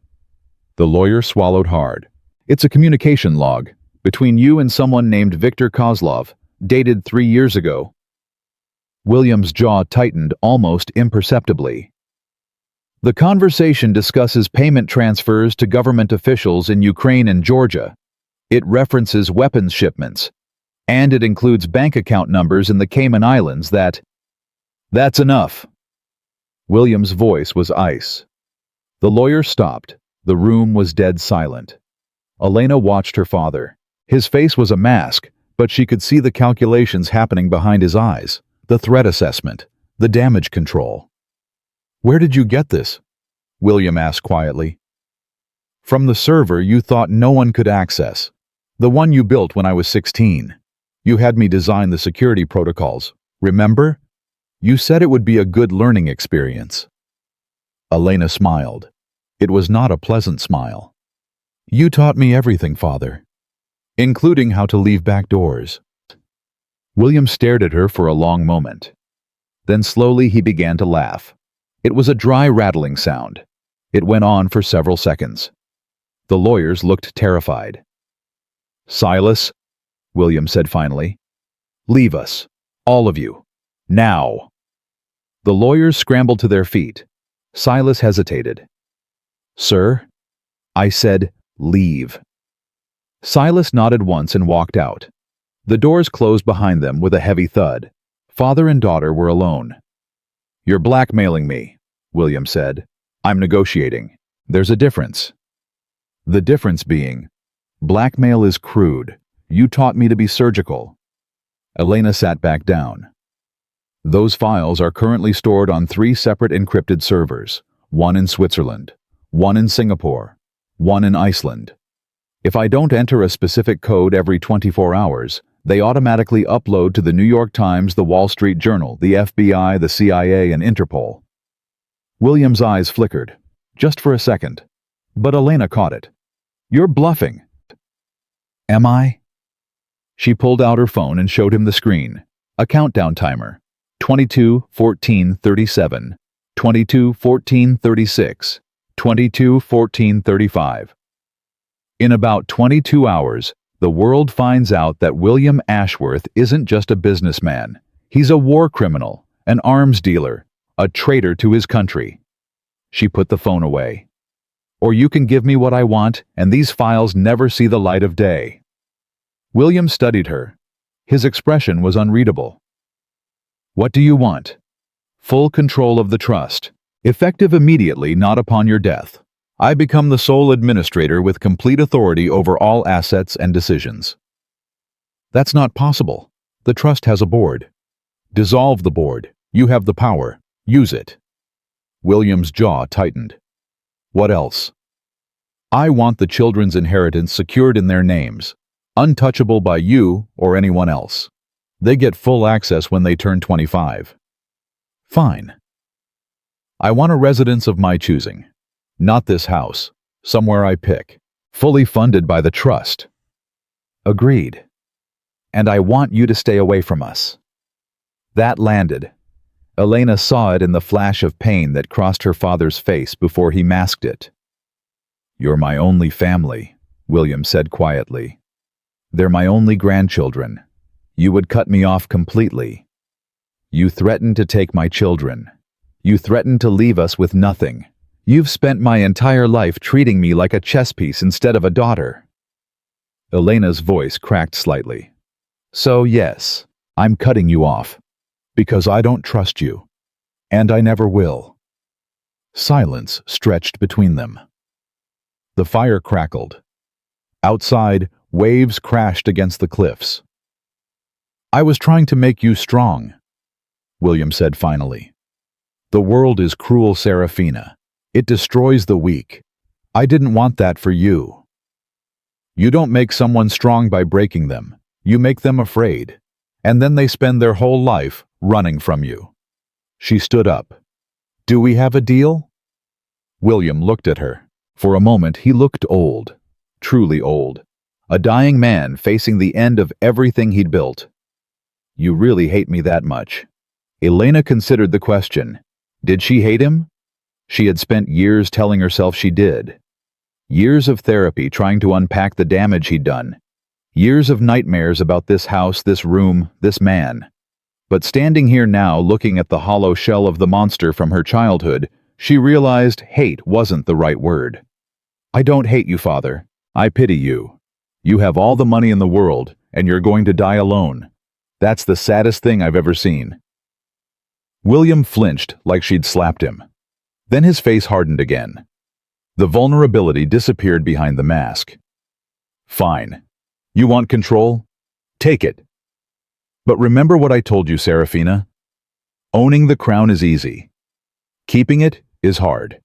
The lawyer swallowed hard. "It's a communication log between you and someone named Victor Kozlov, dated 3 years ago." William's jaw tightened almost imperceptibly. "The conversation discusses payment transfers to government officials in Ukraine and Georgia. It references weapons shipments, and it includes bank account numbers in the Cayman Islands that—" "That's enough." William's voice was ice. The lawyer stopped. The room was dead silent. Elena watched her father. His face was a mask, but she could see the calculations happening behind his eyes, the threat assessment, the damage control. "Where did you get this?" William asked quietly. "From the server you thought no one could access. The one you built when I was 16. You had me design the security protocols. Remember? You said it would be a good learning experience." Elena smiled. It was not a pleasant smile. "You taught me everything, Father, including how to leave back doors." William stared at her for a long moment. Then slowly he began to laugh. It was a dry rattling sound. It went on for several seconds. The lawyers looked terrified. "Silas," William said finally, "leave us, all of you, now." The lawyers scrambled to their feet. Silas hesitated. "Sir?" "I said, leave." Silas nodded once and walked out. The doors closed behind them with a heavy thud. Father and daughter were alone. "You're blackmailing me," William said. "I'm negotiating. There's a difference." "The difference being, blackmail is crude. You taught me to be surgical." Elena sat back down. "Those files are currently stored on 3 separate encrypted servers, one in Switzerland, one in Singapore, one in Iceland. If I don't enter a specific code every 24 hours, they automatically upload to the New York Times, the Wall Street Journal, the FBI, the CIA, and Interpol." William's eyes flickered, just for a second. But Elena caught it. "You're bluffing." "Am I?" She pulled out her phone and showed him the screen. A countdown timer. 22-14-37, 22-14-36, 22-14-35. In about 22 hours, the world finds out that William Ashworth isn't just a businessman. He's a war criminal, an arms dealer, a traitor to his country. She put the phone away. "Or you can give me what I want, and these files never see the light of day." William studied her. His expression was unreadable. "What do you want?" "Full control of the trust. Effective immediately, not upon your death. I become the sole administrator with complete authority over all assets and decisions." "That's not possible. The trust has a board." "Dissolve the board. You have the power. Use it." William's jaw tightened. "What else?" "I want the children's inheritance secured in their names, untouchable by you or anyone else. They get full access when they turn 25. "Fine. I want a residence of my choosing. Not this house. Somewhere I pick. Fully funded by the trust." "Agreed. And I want you to stay away from us." That landed. Elena saw it in the flash of pain that crossed her father's face before he masked it. "You're my only family," William said quietly. "They're my only grandchildren. You would cut me off completely. You threatened to take my children. You threatened to leave us with nothing. You've spent my entire life treating me like a chess piece instead of a daughter." Elena's voice cracked slightly. "So yes, I'm cutting you off. Because I don't trust you. And I never will." Silence stretched between them. The fire crackled. Outside, waves crashed against the cliffs. "I was trying to make you strong," William said finally. "The world is cruel, Serafina. It destroys the weak. I didn't want that for you. You don't make someone strong by breaking them. You make them afraid. And then they spend their whole life running from you. She stood up. Do we have a deal? William looked at her. For a moment he looked old. Truly old. A dying man facing the end of everything he'd built. You really hate me that much? Elena considered the question. Did she hate him? She had spent years telling herself she did. Years of therapy trying to unpack the damage he'd done. Years of nightmares about this house, this room, this man. But standing here now looking at the hollow shell of the monster from her childhood, she realized hate wasn't the right word. I don't hate you, Father. I pity you. You have all the money in the world, and you're going to die alone. That's the saddest thing I've ever seen. William flinched like she'd slapped him. Then his face hardened again. The vulnerability disappeared behind the mask. Fine. You want control? Take it. But remember what I told you, Serafina. Owning the crown is easy. Keeping it is hard.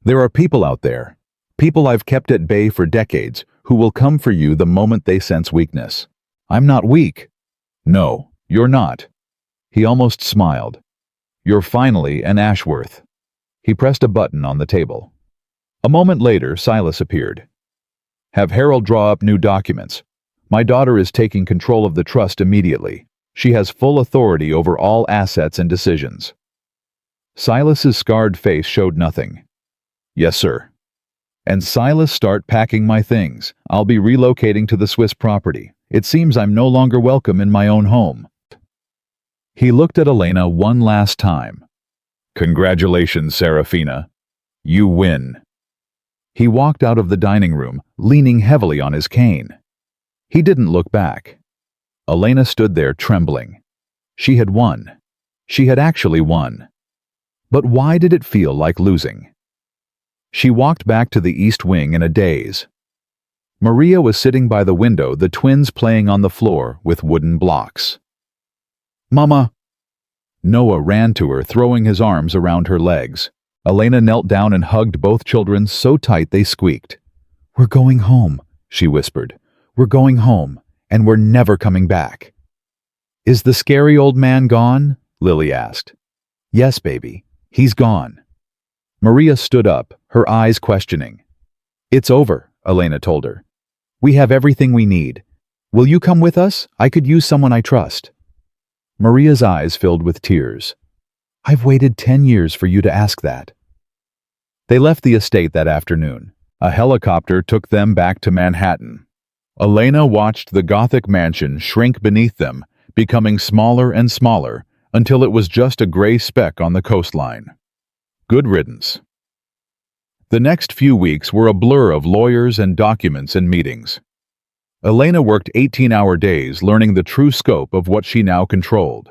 There are people out there, people I've kept at bay for decades, who will come for you the moment they sense weakness. I'm not weak. No, you're not. He almost smiled. You're finally an Ashworth. He pressed a button on the table. A moment later, Silas appeared. Have Harold draw up new documents. My daughter is taking control of the trust immediately. She has full authority over all assets and decisions. Silas's scarred face showed nothing. Yes, sir. And Silas, start packing my things. I'll be relocating to the Swiss property. It seems I'm no longer welcome in my own home. He looked at Elena one last time. Congratulations, Serafina. You win. He walked out of the dining room, leaning heavily on his cane. He didn't look back. Elena stood there trembling. She had won. She had actually won. But why did it feel like losing? She walked back to the east wing in a daze. Maria was sitting by the window, the twins playing on the floor with wooden blocks. Mama! Noah ran to her, throwing his arms around her legs. Elena knelt down and hugged both children so tight they squeaked. We're going home, she whispered. We're going home, and we're never coming back. Is the scary old man gone? Lily asked. Yes, baby. He's gone. Maria stood up, her eyes questioning. It's over, Elena told her. We have everything we need. Will you come with us? I could use someone I trust. Maria's eyes filled with tears. I've waited 10 years for you to ask that. They left the estate that afternoon. A helicopter took them back to Manhattan. Elena watched the Gothic mansion shrink beneath them, becoming smaller and smaller, until it was just a gray speck on the coastline. Good riddance. The next few weeks were a blur of lawyers and documents and meetings. Elena worked 18-hour days learning the true scope of what she now controlled.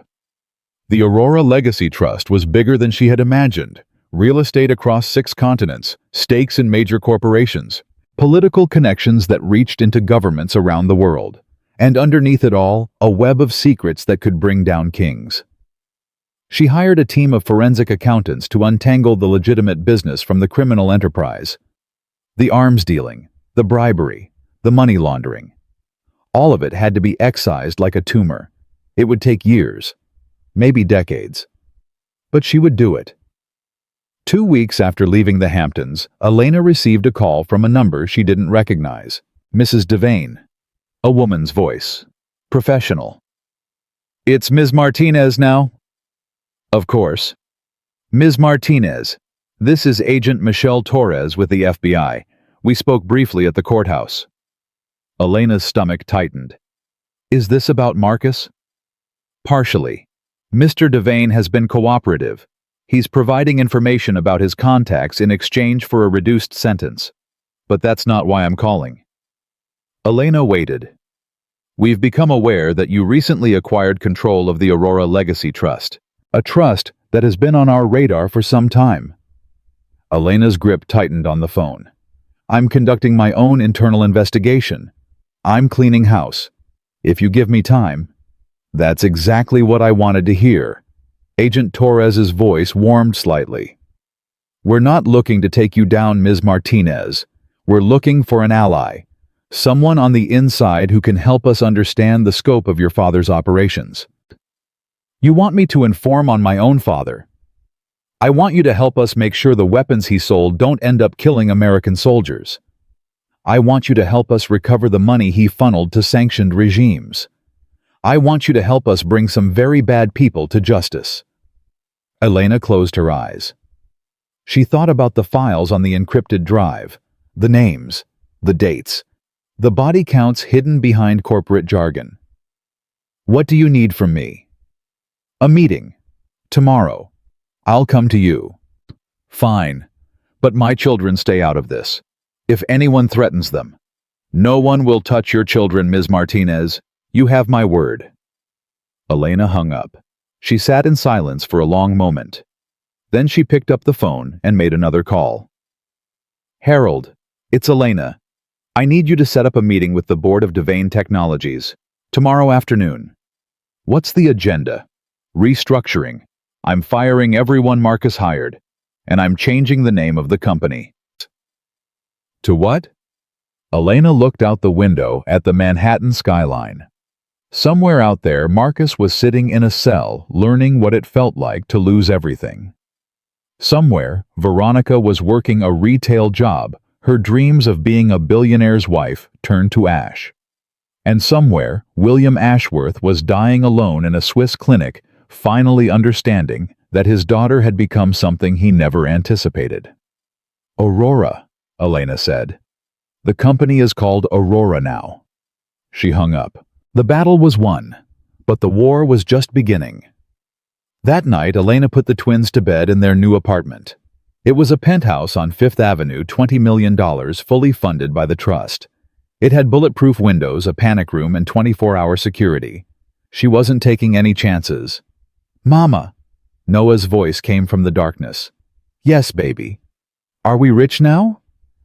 The Aurora Legacy Trust was bigger than she had imagined. Real estate across 6 continents, stakes in major corporations, political connections that reached into governments around the world, and underneath it all, a web of secrets that could bring down kings. She hired a team of forensic accountants to untangle the legitimate business from the criminal enterprise. The arms dealing, the bribery, the money laundering. All of it had to be excised like a tumor. It would take years, maybe decades. But she would do it. 2 weeks after leaving the Hamptons, Elena received a call from a number she didn't recognize. Mrs. Devane. A woman's voice. Professional. It's Ms. Martinez now? Of course. Ms. Martinez, this is Agent Michelle Torres with the FBI. We spoke briefly at the courthouse. Elena's stomach tightened. Is this about Marcus? Partially. Mr. Devane has been cooperative. He's providing information about his contacts in exchange for a reduced sentence. But that's not why I'm calling. Elena waited. We've become aware that you recently acquired control of the Aurora Legacy Trust, a trust that has been on our radar for some time. Elena's grip tightened on the phone. I'm conducting my own internal investigation. I'm cleaning house. If you give me time. That's exactly what I wanted to hear. Agent Torres's voice warmed slightly. "We're not looking to take you down, Ms. Martinez. We're looking for an ally. Someone on the inside who can help us understand the scope of your father's operations." "You want me to inform on my own father?" "I want you to help us make sure the weapons he sold don't end up killing American soldiers. I want you to help us recover the money he funneled to sanctioned regimes. I want you to help us bring some very bad people to justice." Elena closed her eyes. She thought about the files on the encrypted drive, the names, the dates, the body counts hidden behind corporate jargon. "What do you need from me?" "A meeting. Tomorrow. I'll come to you." "Fine. But my children stay out of this. If anyone threatens them, no one will touch your children, Ms. Martinez. You have my word." Elena hung up. She sat in silence for a long moment. Then she picked up the phone and made another call. "Harold, it's Elena. I need you to set up a meeting with the Board of Devane Technologies tomorrow afternoon." "What's the agenda?" "Restructuring. I'm firing everyone Marcus hired, and I'm changing the name of the company." "To what?" Elena looked out the window at the Manhattan skyline. Somewhere out there, Marcus was sitting in a cell, learning what it felt like to lose everything. Somewhere, Veronica was working a retail job, her dreams of being a billionaire's wife turned to ash. And somewhere, William Ashworth was dying alone in a Swiss clinic, finally understanding that his daughter had become something he never anticipated. "Aurora," Elena said. "The company is called Aurora now." She hung up. The battle was won, but the war was just beginning. That night, Elena put the twins to bed in their new apartment. It was a penthouse on Fifth Avenue, $20 million, fully funded by the trust. It had bulletproof windows, a panic room, and 24-hour security. She wasn't taking any chances. "Mama," Noah's voice came from the darkness. "Yes, baby." "Are we rich now?"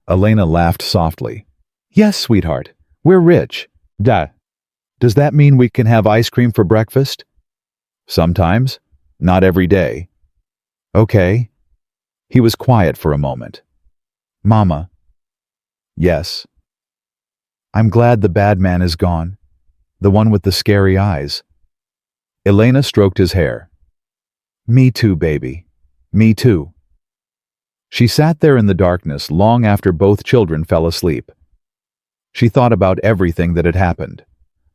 Elena laughed softly. "Yes, sweetheart, we're rich." "Duh. Does that mean we can have ice cream for breakfast?" "Sometimes. Not every day." "Okay." He was quiet for a moment. "Mama." "Yes." "I'm glad the bad man is gone. The one with the scary eyes." Elena stroked his hair. "Me too, baby. Me too." She sat there in the darkness long after both children fell asleep. She thought about everything that had happened.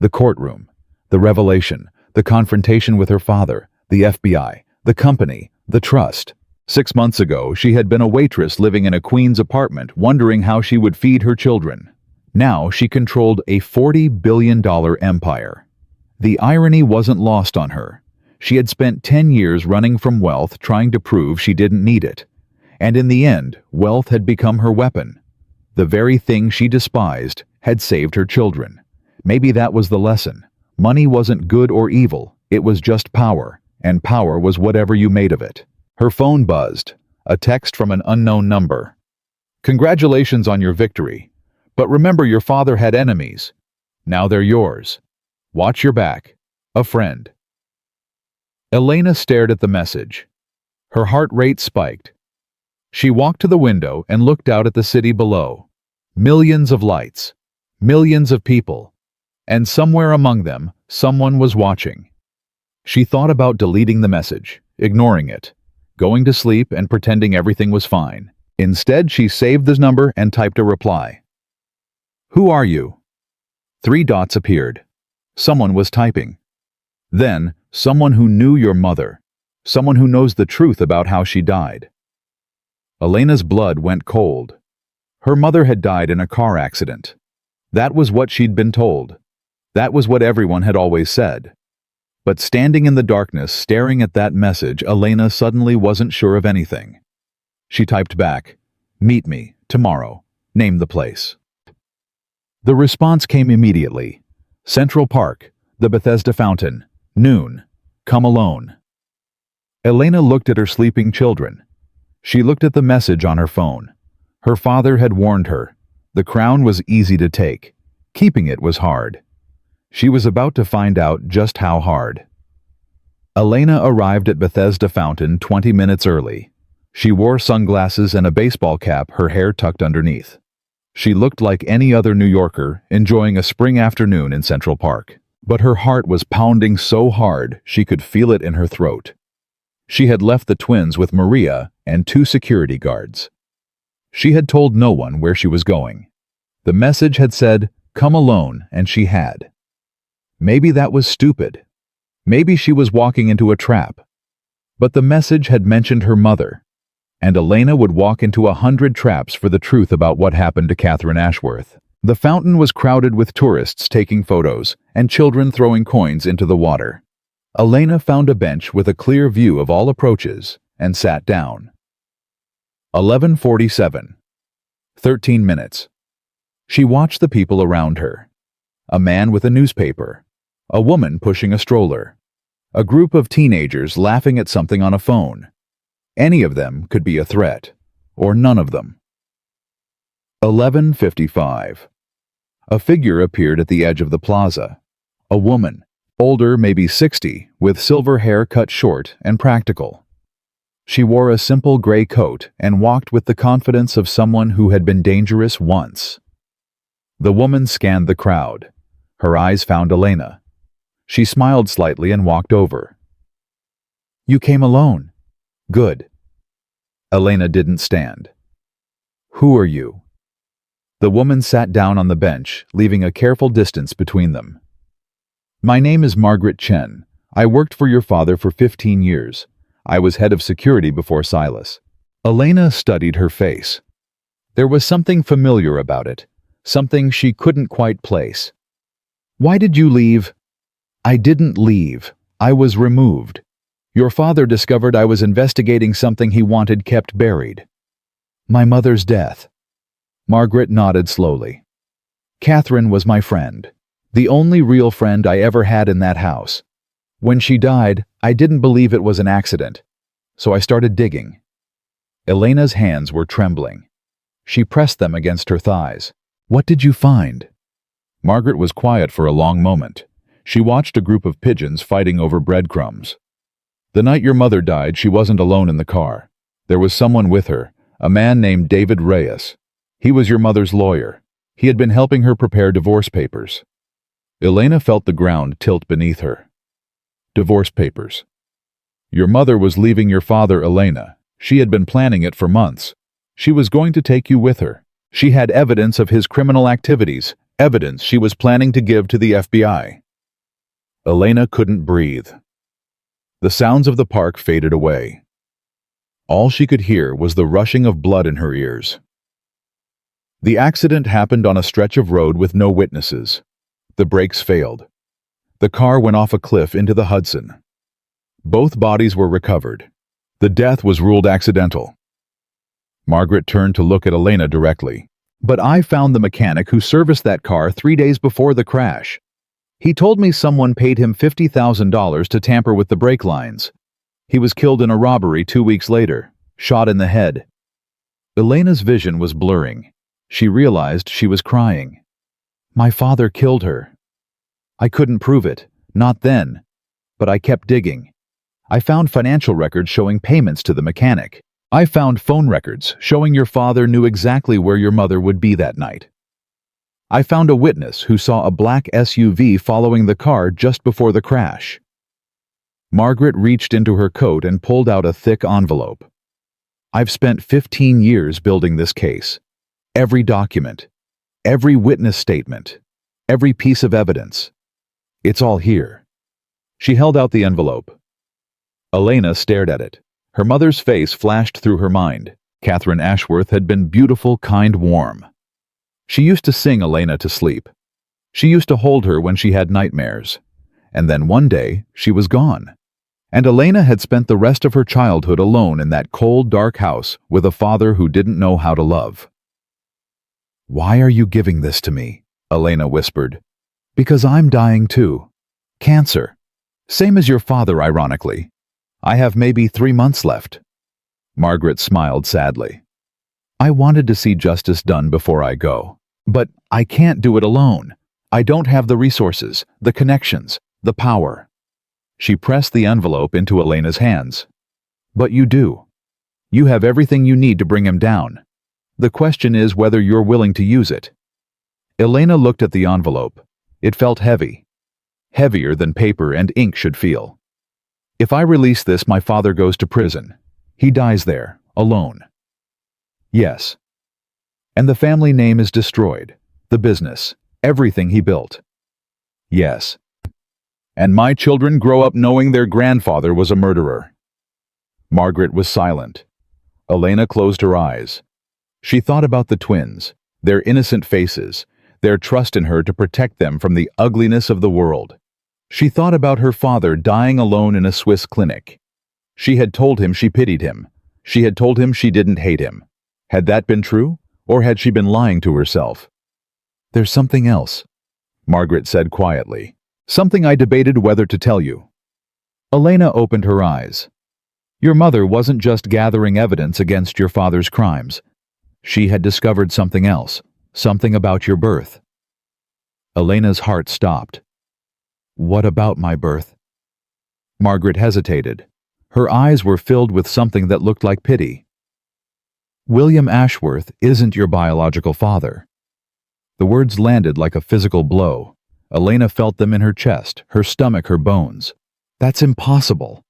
The courtroom, the revelation, the confrontation with her father, the FBI, the company, the trust. 6 months ago, she had been a waitress living in a queen's apartment, wondering how she would feed her children. Now she controlled a $40 billion empire. The irony wasn't lost on her. She had spent 10 years running from wealth, trying to prove she didn't need it. And in the end, wealth had become her weapon. The very thing she despised had saved her children. Maybe that was the lesson. Money wasn't good or evil, it was just power, and power was whatever you made of it. Her phone buzzed, a text from an unknown number. "Congratulations on your victory. But remember, your father had enemies. Now they're yours. Watch your back. A friend." Elena stared at the message. Her heart rate spiked. She walked to the window and looked out at the city below. Millions of lights. Millions of people. And somewhere among them, someone was watching. She thought about deleting the message, ignoring it, going to sleep and pretending everything was fine. Instead, she saved the number and typed a reply. "Who are you?" 3 dots appeared. Someone was typing. Then, someone who knew your mother. Someone who knows the truth about how she died. Elena's blood went cold. Her mother had died in a car accident. That was what she'd been told. That was what everyone had always said. But standing in the darkness, staring at that message, Elena suddenly wasn't sure of anything. She typed back, "Meet me, tomorrow. Name the place." The response came immediately. "Central Park, the Bethesda Fountain, noon. Come alone." Elena looked at her sleeping children. She looked at the message on her phone. Her father had warned her. The crown was easy to take. Keeping it was hard. She was about to find out just how hard. Elena arrived at Bethesda Fountain 20 minutes early. She wore sunglasses and a baseball cap, her hair tucked underneath. She looked like any other New Yorker enjoying a spring afternoon in Central Park. But her heart was pounding so hard she could feel it in her throat. She had left the twins with Maria and 2 security guards. She had told no one where she was going. The message had said, "Come alone," and she had. Maybe that was stupid. Maybe she was walking into a trap. But the message had mentioned her mother, and Elena would walk into 100 traps for the truth about what happened to Catherine Ashworth. The fountain was crowded with tourists taking photos and children throwing coins into the water. Elena found a bench with a clear view of all approaches and sat down. 11:47. 13 minutes. She watched the people around her. A man with a newspaper. A woman pushing a stroller. A group of teenagers laughing at something on a phone. Any of them could be a threat, or none of them. 11:55. A figure appeared at the edge of the plaza. A woman, older, maybe 60, with silver hair cut short and practical. She wore a simple gray coat and walked with the confidence of someone who had been dangerous once. The woman scanned the crowd. Her eyes found Elena. She smiled slightly and walked over. "You came alone. Good." Elena didn't stand. "Who are you?" The woman sat down on the bench, leaving a careful distance between them. "My name is Margaret Chen. I worked for your father for 15 years. I was head of security before Silas." Elena studied her face. There was something familiar about it, something she couldn't quite place. "Why did you leave?" "I didn't leave. I was removed. Your father discovered I was investigating something he wanted kept buried. My mother's death." Margaret nodded slowly. "Catherine was my friend. The only real friend I ever had in that house. When she died, I didn't believe it was an accident, so I started digging." Elena's hands were trembling. She pressed them against her thighs. "What did you find?" Margaret was quiet for a long moment. She watched a group of pigeons fighting over breadcrumbs. "The night your mother died, she wasn't alone in the car. There was someone with her, a man named David Reyes. He was your mother's lawyer. He had been helping her prepare divorce papers." Elena felt the ground tilt beneath her. "Divorce papers. Your mother was leaving your father, Elena. She had been planning it for months. She was going to take you with her. She had evidence of his criminal activities, evidence she was planning to give to the FBI." Elena couldn't breathe. The sounds of the park faded away. All she could hear was the rushing of blood in her ears. The accident happened on a stretch of road with no witnesses. The brakes failed. The car went off a cliff into the Hudson. Both bodies were recovered. The death was ruled accidental. Margaret turned to look at Elena directly. "But I found the mechanic who serviced that car 3 days before the crash. He told me someone paid him $50,000 to tamper with the brake lines. He was killed in a robbery 2 weeks later, shot in the head." Elena's vision was blurring. She realized she was crying. "My father killed her. I couldn't prove it, not then, but I kept digging. I found financial records showing payments to the mechanic. I found phone records showing your father knew exactly where your mother would be that night. I found a witness who saw a black SUV following the car just before the crash." Margaret reached into her coat and pulled out a thick envelope. "I've spent 15 years building this case. Every document, every witness statement, every piece of evidence. It's all here." She held out the envelope. Elena stared at it. Her mother's face flashed through her mind. Catherine Ashworth had been beautiful, kind, warm. She used to sing Elena to sleep. She used to hold her when she had nightmares. And then one day, she was gone. And Elena had spent the rest of her childhood alone in that cold, dark house with a father who didn't know how to love. "Why are you giving this to me?" Elena whispered. "Because I'm dying too. Cancer. Same as your father, ironically. I have maybe 3 months left." Margaret smiled sadly. "I wanted to see justice done before I go. But I can't do it alone. I don't have the resources, the connections, the power." She pressed the envelope into Elena's hands. "But you do. You have everything you need to bring him down. The question is whether you're willing to use it." Elena looked at the envelope. It felt heavy. Heavier than paper and ink should feel. "If I release this, my father goes to prison. He dies there, alone." "Yes." "And the family name is destroyed. The business, everything he built." "Yes." "And my children grow up knowing their grandfather was a murderer." Margaret was silent. Elena closed her eyes. She thought about the twins, their innocent faces, their trust in her to protect them from the ugliness of the world. She thought about her father dying alone in a Swiss clinic. She had told him she pitied him. She had told him she didn't hate him. Had that been true, or had she been lying to herself? "There's something else," Margaret said quietly. "Something I debated whether to tell you." Elena opened her eyes. "Your mother wasn't just gathering evidence against your father's crimes. She had discovered something else, something about your birth." Elena's heart stopped. "What about my birth?" Margaret hesitated. Her eyes were filled with something that looked like pity. "William Ashworth isn't your biological father." The words landed like a physical blow. Elena felt them in her chest, her stomach, her bones. "That's impossible."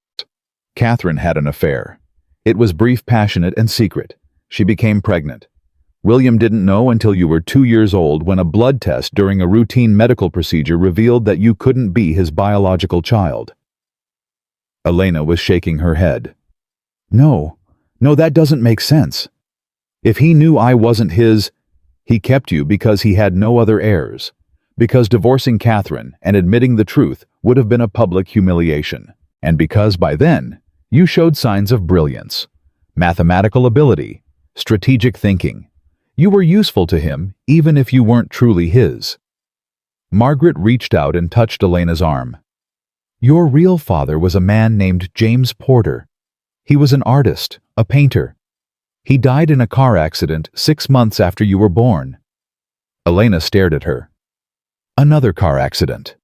Catherine had an affair. It was brief, passionate, and secret. She became pregnant. William didn't know until you were 2 years old, when a blood test during a routine medical procedure revealed that you couldn't be his biological child. Elena was shaking her head. No, that doesn't make sense. If he knew I wasn't his, he kept you because he had no other heirs. Because divorcing Catherine and admitting the truth would have been a public humiliation. And because by then, you showed signs of brilliance, mathematical ability, strategic thinking. You were useful to him, even if you weren't truly his. Margaret reached out and touched Elena's arm. "Your real father was a man named James Porter. He was an artist, a painter. He died in a car accident 6 months after you were born." Elena stared at her. "Another car accident.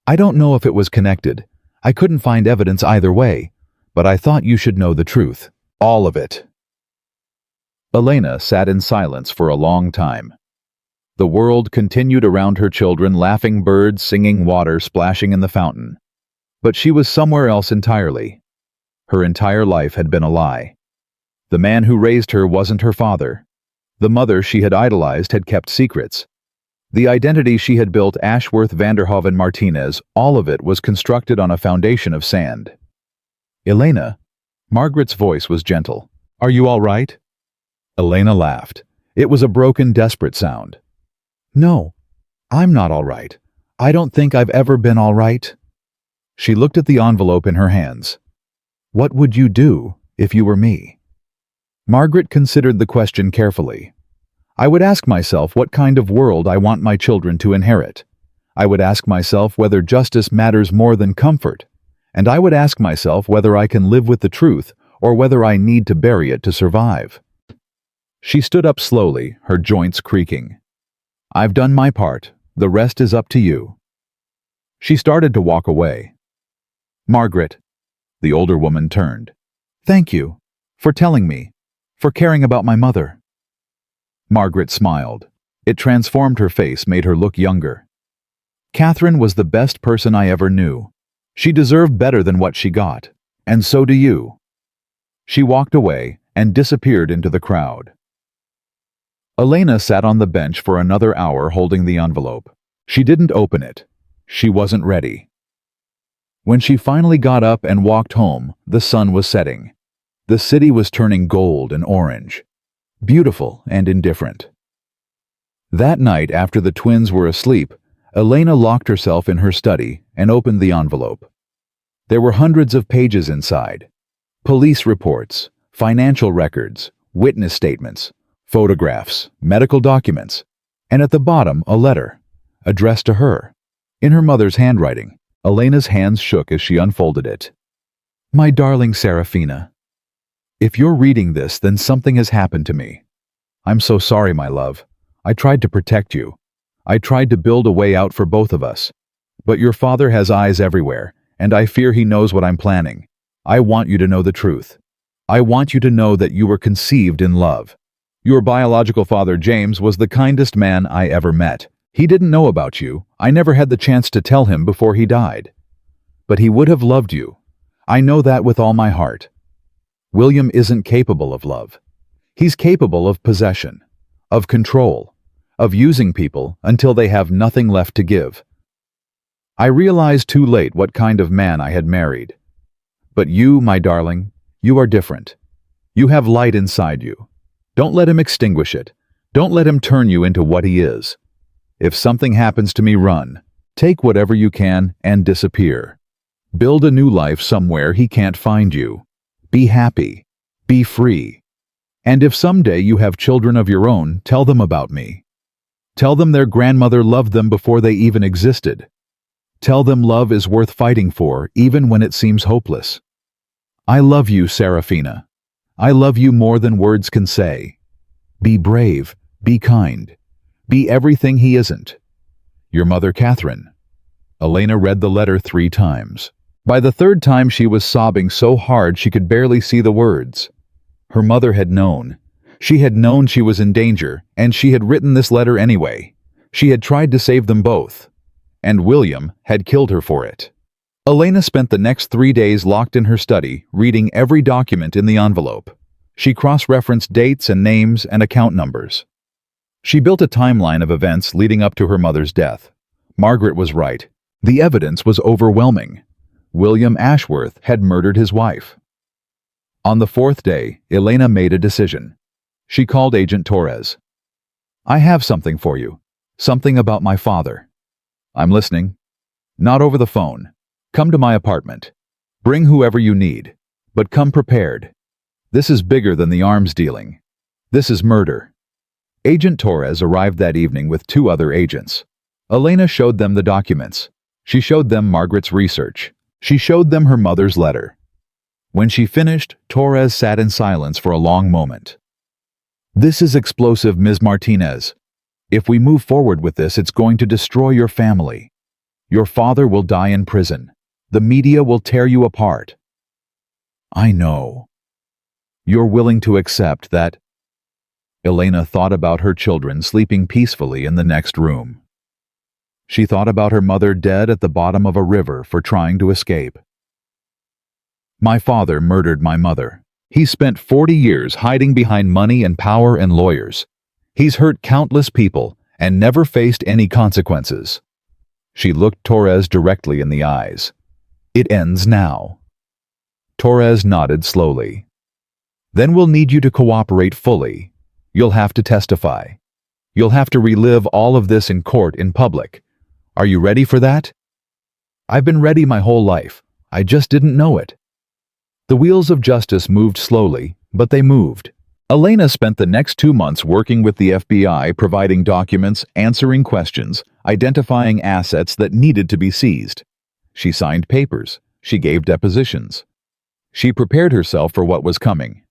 I don't know if it was connected. I couldn't find evidence either way, but I thought you should know the truth. All of it." Elena sat in silence for a long time. The world continued around her children, laughing birds, singing water, splashing in the fountain. But she was somewhere else entirely. Her entire life had been a lie. The man who raised her wasn't her father. The mother she had idolized had kept secrets. The identity she had built, Ashworth Vanderhoven Martinez, all of it was constructed on a foundation of sand. "Elena," Margaret's voice was gentle. "Are you all right?" Elena laughed. It was a broken, desperate sound. "No, I'm not all right. I don't think I've ever been all right." She looked at the envelope in her hands. "What would you do if you were me?" Margaret considered the question carefully. "I would ask myself what kind of world I want my children to inherit. I would ask myself whether justice matters more than comfort. And I would ask myself whether I can live with the truth or whether I need to bury it to survive." She stood up slowly, her joints creaking. "I've done my part. The rest is up to you." She started to walk away. "Margaret," the older woman turned. "Thank you for telling me, for caring about my mother." Margaret smiled. It transformed her face, made her look younger. "Catherine was the best person I ever knew. She deserved better than what she got, and so do you." She walked away and disappeared into the crowd. Elena sat on the bench for another hour holding the envelope. She didn't open it. She wasn't ready. When she finally got up and walked home, the sun was setting. The city was turning gold and orange, beautiful and indifferent. That night, after the twins were asleep, Elena locked herself in her study and opened the envelope. There were hundreds of pages inside. Police reports, financial records, witness statements, photographs, medical documents, and at the bottom a letter, addressed to her, in her mother's handwriting. Elena's hands shook as she unfolded it. "My darling Serafina, if you're reading this, then something has happened to me. I'm so sorry, my love. I tried to protect you. I tried to build a way out for both of us. But your father has eyes everywhere, and I fear he knows what I'm planning. I want you to know the truth. I want you to know that you were conceived in love. Your biological father, James, was the kindest man I ever met. He didn't know about you. I never had the chance to tell him before he died. But he would have loved you. I know that with all my heart. William isn't capable of love. He's capable of possession, of control, of using people until they have nothing left to give. I realized too late what kind of man I had married. But you, my darling, you are different. You have light inside you. Don't let him extinguish it. Don't let him turn you into what he is. If something happens to me, run. Take whatever you can and disappear. Build a new life somewhere he can't find you. Be happy. Be free. And if someday you have children of your own, tell them about me. Tell them their grandmother loved them before they even existed. Tell them love is worth fighting for, even when it seems hopeless. I love you, Serafina. I love you more than words can say. Be brave. Be kind. Be everything he isn't. Your mother, Catherine. Elena read the letter 3 times. By the 3rd time, she was sobbing so hard she could barely see the words. Her mother had known. She had known she was in danger, and she had written this letter anyway. She had tried to save them both. And William had killed her for it. Elena spent the next 3 days locked in her study, reading every document in the envelope. She cross-referenced dates and names and account numbers. She built a timeline of events leading up to her mother's death. Margaret was right. The evidence was overwhelming. William Ashworth had murdered his wife. On the 4th day, Elena made a decision. She called Agent Torres. I have something for you. Something about my father. I'm listening. Not over the phone. Come to my apartment. Bring whoever you need. But come prepared. This is bigger than the arms dealing. This is murder. Agent Torres arrived that evening with 2 other agents. Elena showed them the documents. She showed them Margaret's research. She showed them her mother's letter. When she finished, Torres sat in silence for a long moment. This is explosive, Ms. Martinez. If we move forward with this, it's going to destroy your family. Your father will die in prison. The media will tear you apart. I know. You're willing to accept that. Elena thought about her children sleeping peacefully in the next room. She thought about her mother dead at the bottom of a river for trying to escape. My father murdered my mother. He spent 40 years hiding behind money and power and lawyers. He's hurt countless people and never faced any consequences. She looked Torres directly in the eyes. It ends now. Torres nodded slowly. Then we'll need you to cooperate fully. You'll have to testify. You'll have to relive all of this in court in public. Are you ready for that? I've been ready my whole life. I just didn't know it. The wheels of justice moved slowly, but they moved. Elena spent the next 2 months working with the FBI, providing documents, answering questions, identifying assets that needed to be seized. She signed papers. She gave depositions. She prepared herself for what was coming.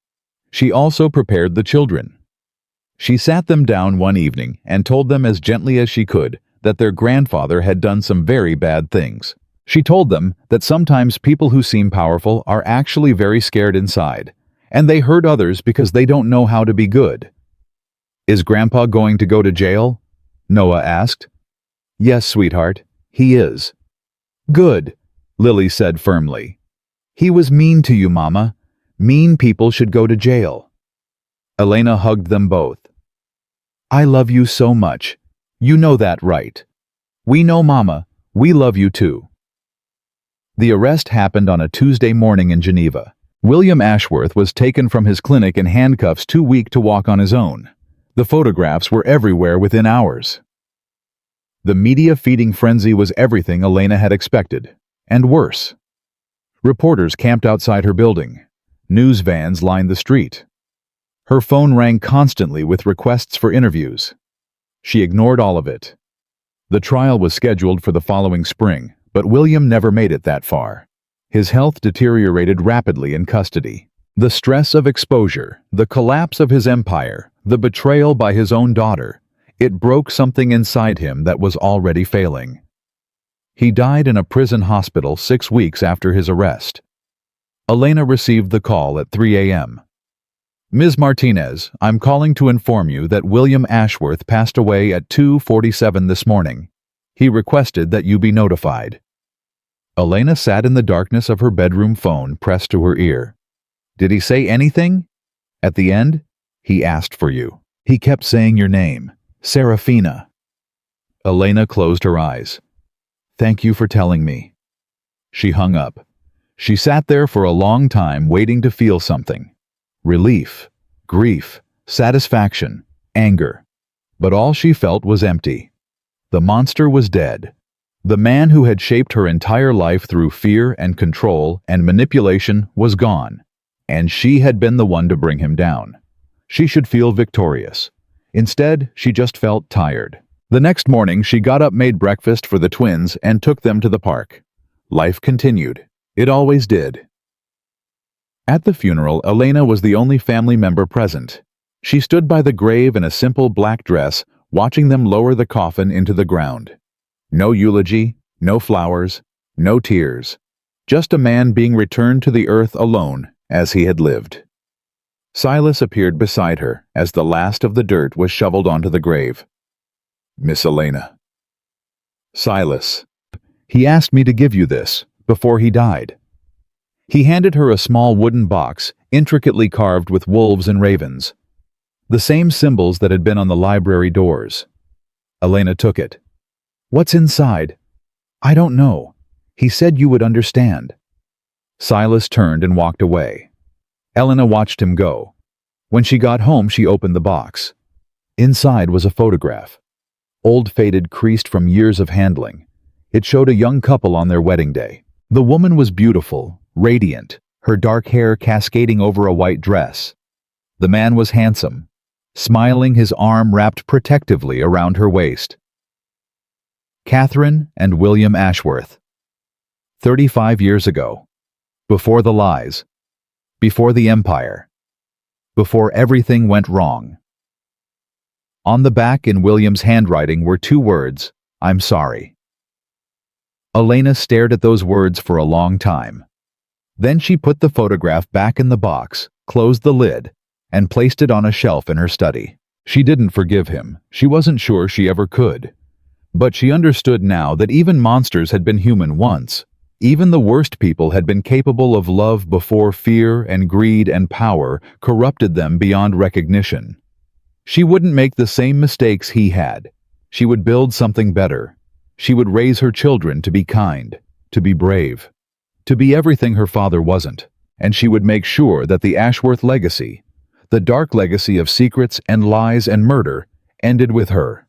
She also prepared the children. She sat them down one evening and told them as gently as she could that their grandfather had done some very bad things. She told them that sometimes people who seem powerful are actually very scared inside, and they hurt others because they don't know how to be good. Is Grandpa going to go to jail? Noah asked. Yes, sweetheart, he is. Good, Lily said firmly. He was mean to you, Mama. Mean people should go to jail. Elena hugged them both. I love you so much. You know that, right? We know, Mama. We love you too. The arrest happened on a Tuesday morning in Geneva. William Ashworth was taken from his clinic in handcuffs, too weak to walk on his own. The photographs were everywhere within hours. The media-feeding frenzy was everything Elena had expected, and worse. Reporters camped outside her building. News vans lined the street. Her phone rang constantly with requests for interviews. She ignored all of it. The trial was scheduled for the following spring, but William never made it that far. His health deteriorated rapidly in custody. The stress of exposure, the collapse of his empire, the betrayal by his own daughter, it broke something inside him that was already failing. He died in a prison hospital 6 weeks after his arrest. Elena received the call at 3 a.m. Ms. Martinez, I'm calling to inform you that William Ashworth passed away at 2:47 this morning. He requested that you be notified. Elena sat in the darkness of her bedroom phone pressed to her ear. Did he say anything? At the end, he asked for you. He kept saying your name, Serafina. Elena closed her eyes. Thank you for telling me. She hung up. She sat there for a long time waiting to feel something. Relief, grief, satisfaction, anger. But all she felt was empty. The monster was dead. The man who had shaped her entire life through fear and control and manipulation was gone, and she had been the one to bring him down. She should feel victorious. Instead, she just felt tired. The next morning, she got up, made breakfast for the twins, and took them to the park. Life continued. It always did. At the funeral, Elena was the only family member present. She stood by the grave in a simple black dress, watching them lower the coffin into the ground. No eulogy, no flowers, no tears. Just a man being returned to the earth alone as he had lived. Silas appeared beside her as the last of the dirt was shoveled onto the grave. Miss Elena. Silas. He asked me to give you this before he died. He handed her a small wooden box, intricately carved with wolves and ravens. The same symbols that had been on the library doors. Elena took it. What's inside? I don't know. He said you would understand. Silas turned and walked away. Elena watched him go. When she got home, she opened the box. Inside was a photograph. Old, faded, creased from years of handling. It showed a young couple on their wedding day. The woman was beautiful, radiant, her dark hair cascading over a white dress. The man was handsome, smiling, his arm wrapped protectively around her waist. Catherine and William Ashworth. 35 years ago. Before the lies. Before the empire. Before everything went wrong. On the back in William's handwriting were 2 words, I'm sorry. Elena stared at those words for a long time. Then she put the photograph back in the box, closed the lid, and placed it on a shelf in her study. She didn't forgive him. She wasn't sure she ever could. But she understood now that even monsters had been human once. Even the worst people had been capable of love before fear and greed and power corrupted them beyond recognition. She wouldn't make the same mistakes he had. She would build something better. She would raise her children to be kind, to be brave, to be everything her father wasn't, and she would make sure that the Ashworth legacy, the dark legacy of secrets and lies and murder, ended with her.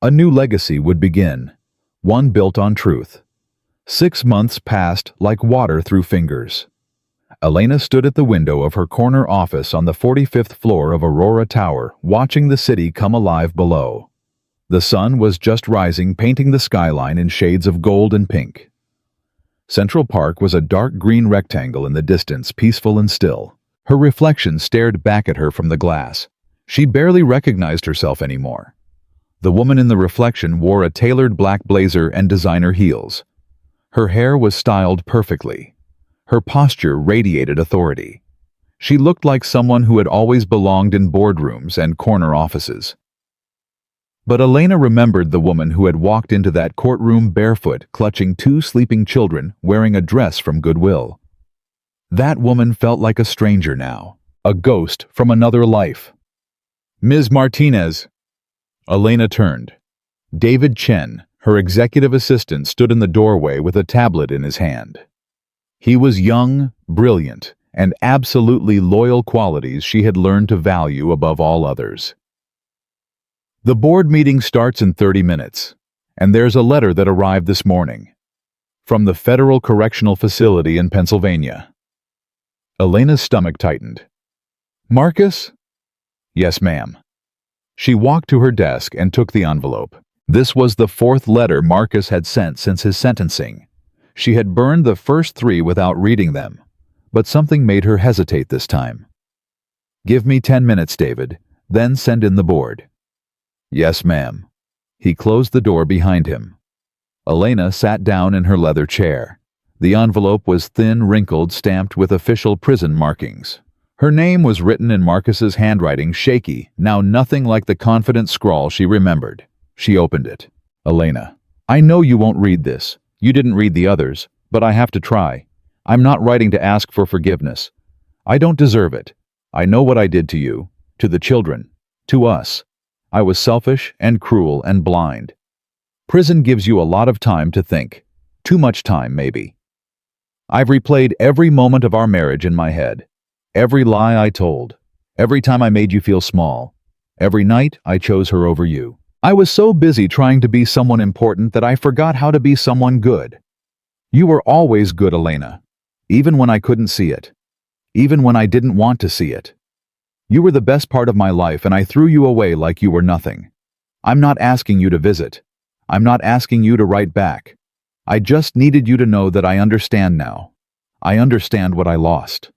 A new legacy would begin, one built on truth. 6 months passed like water through fingers. Elena stood at the window of her corner office on the 45th floor of Aurora Tower, watching the city come alive below. The sun was just rising, painting the skyline in shades of gold and pink. Central Park was a dark green rectangle in the distance, peaceful and still. Her reflection stared back at her from the glass. She barely recognized herself anymore. The woman in the reflection wore a tailored black blazer and designer heels. Her hair was styled perfectly. Her posture radiated authority. She looked like someone who had always belonged in boardrooms and corner offices. But Elena remembered the woman who had walked into that courtroom barefoot, clutching 2 sleeping children, wearing a dress from Goodwill. That woman felt like a stranger now, a ghost from another life. Ms. Martinez. Elena turned. David Chen, her executive assistant, stood in the doorway with a tablet in his hand. He was young, brilliant, and absolutely loyal, qualities she had learned to value above all others. The board meeting starts in 30 minutes, and there's a letter that arrived this morning. From the Federal Correctional Facility in Pennsylvania. Elena's stomach tightened. Marcus? Yes, ma'am. She walked to her desk and took the envelope. This was the 4th letter Marcus had sent since his sentencing. She had burned the first 3 without reading them, but something made her hesitate this time. Give me 10 minutes, David, then send in the board. Yes, ma'am. He closed the door behind him. Elena sat down in her leather chair. The envelope was thin, wrinkled, stamped with official prison markings. Her name was written in Marcus's handwriting, shaky, now nothing like the confident scrawl she remembered. She opened it. Elena, I know you won't read this. You didn't read the others, but I have to try. I'm not writing to ask for forgiveness. I don't deserve it. I know what I did to you, to the children, to us. I was selfish and cruel and blind. Prison gives you a lot of time to think. Too much time, maybe. I've replayed every moment of our marriage in my head. Every lie I told. Every time I made you feel small. Every night I chose her over you. I was so busy trying to be someone important that I forgot how to be someone good. You were always good, Elena. Even when I couldn't see it. Even when I didn't want to see it. You were the best part of my life and I threw you away like you were nothing. I'm not asking you to visit. I'm not asking you to write back. I just needed you to know that I understand now. I understand what I lost.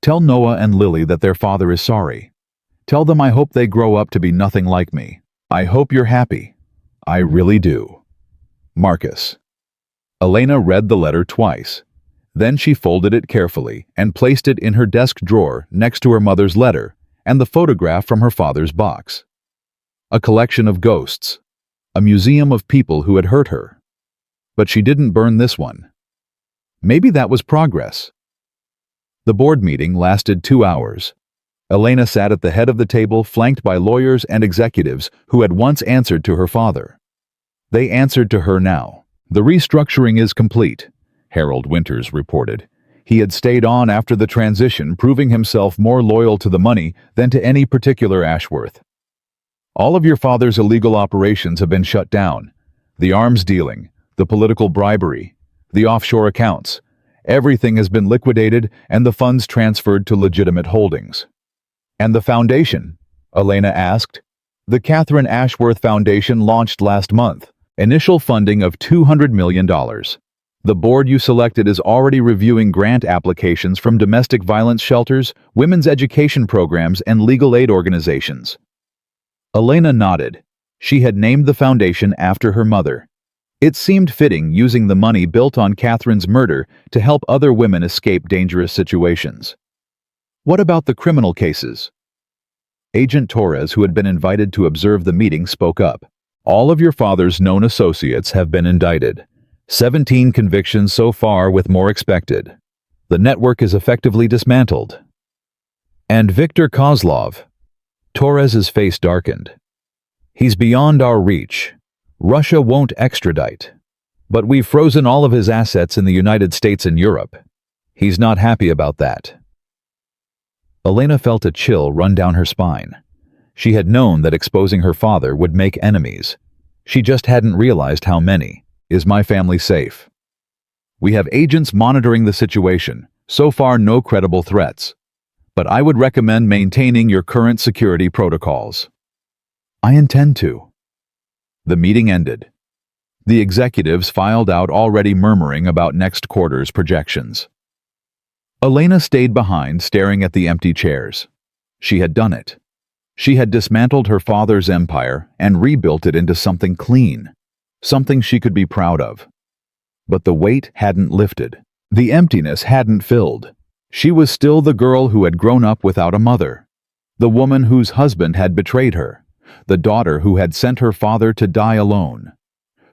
Tell Noah and Lily that their father is sorry. Tell them I hope they grow up to be nothing like me. I hope you're happy. I really do. Marcus. Elena read the letter twice. Then she folded it carefully and placed it in her desk drawer next to her mother's letter and the photograph from her father's box. A collection of ghosts. A museum of people who had hurt her. But she didn't burn this one. Maybe that was progress. The board meeting lasted 2 hours. Elena sat at the head of the table, flanked by lawyers and executives who had once answered to her father. They answered to her now. The restructuring is complete, Harold Winters reported. He had stayed on after the transition, proving himself more loyal to the money than to any particular Ashworth. All of your father's illegal operations have been shut down. The arms dealing, the political bribery, the offshore accounts. Everything has been liquidated and the funds transferred to legitimate holdings. And the foundation? Elena asked. The Catherine Ashworth Foundation launched last month. Initial funding of $200 million. The board you selected is already reviewing grant applications from domestic violence shelters, women's education programs, and legal aid organizations. Elena nodded. She had named the foundation after her mother. It seemed fitting using the money built on Catherine's murder to help other women escape dangerous situations. What about the criminal cases? Agent Torres, who had been invited to observe the meeting, spoke up. All of your father's known associates have been indicted. 17 convictions so far, with more expected. The network is effectively dismantled. And Viktor Kozlov? Torres's face darkened. He's beyond our reach. Russia won't extradite. But we've frozen all of his assets in the United States and Europe. He's not happy about that. Elena felt a chill run down her spine. She had known that exposing her father would make enemies. She just hadn't realized how many. Is my family safe? We have agents monitoring the situation. So far, no credible threats. But I would recommend maintaining your current security protocols. I intend to. The meeting ended. The executives filed out, already murmuring about next quarter's projections. Elena stayed behind, staring at the empty chairs. She had done it. She had dismantled her father's empire and rebuilt it into something clean, something she could be proud of. But the weight hadn't lifted. The emptiness hadn't filled. She was still the girl who had grown up without a mother, the woman whose husband had betrayed her, the daughter who had sent her father to die alone.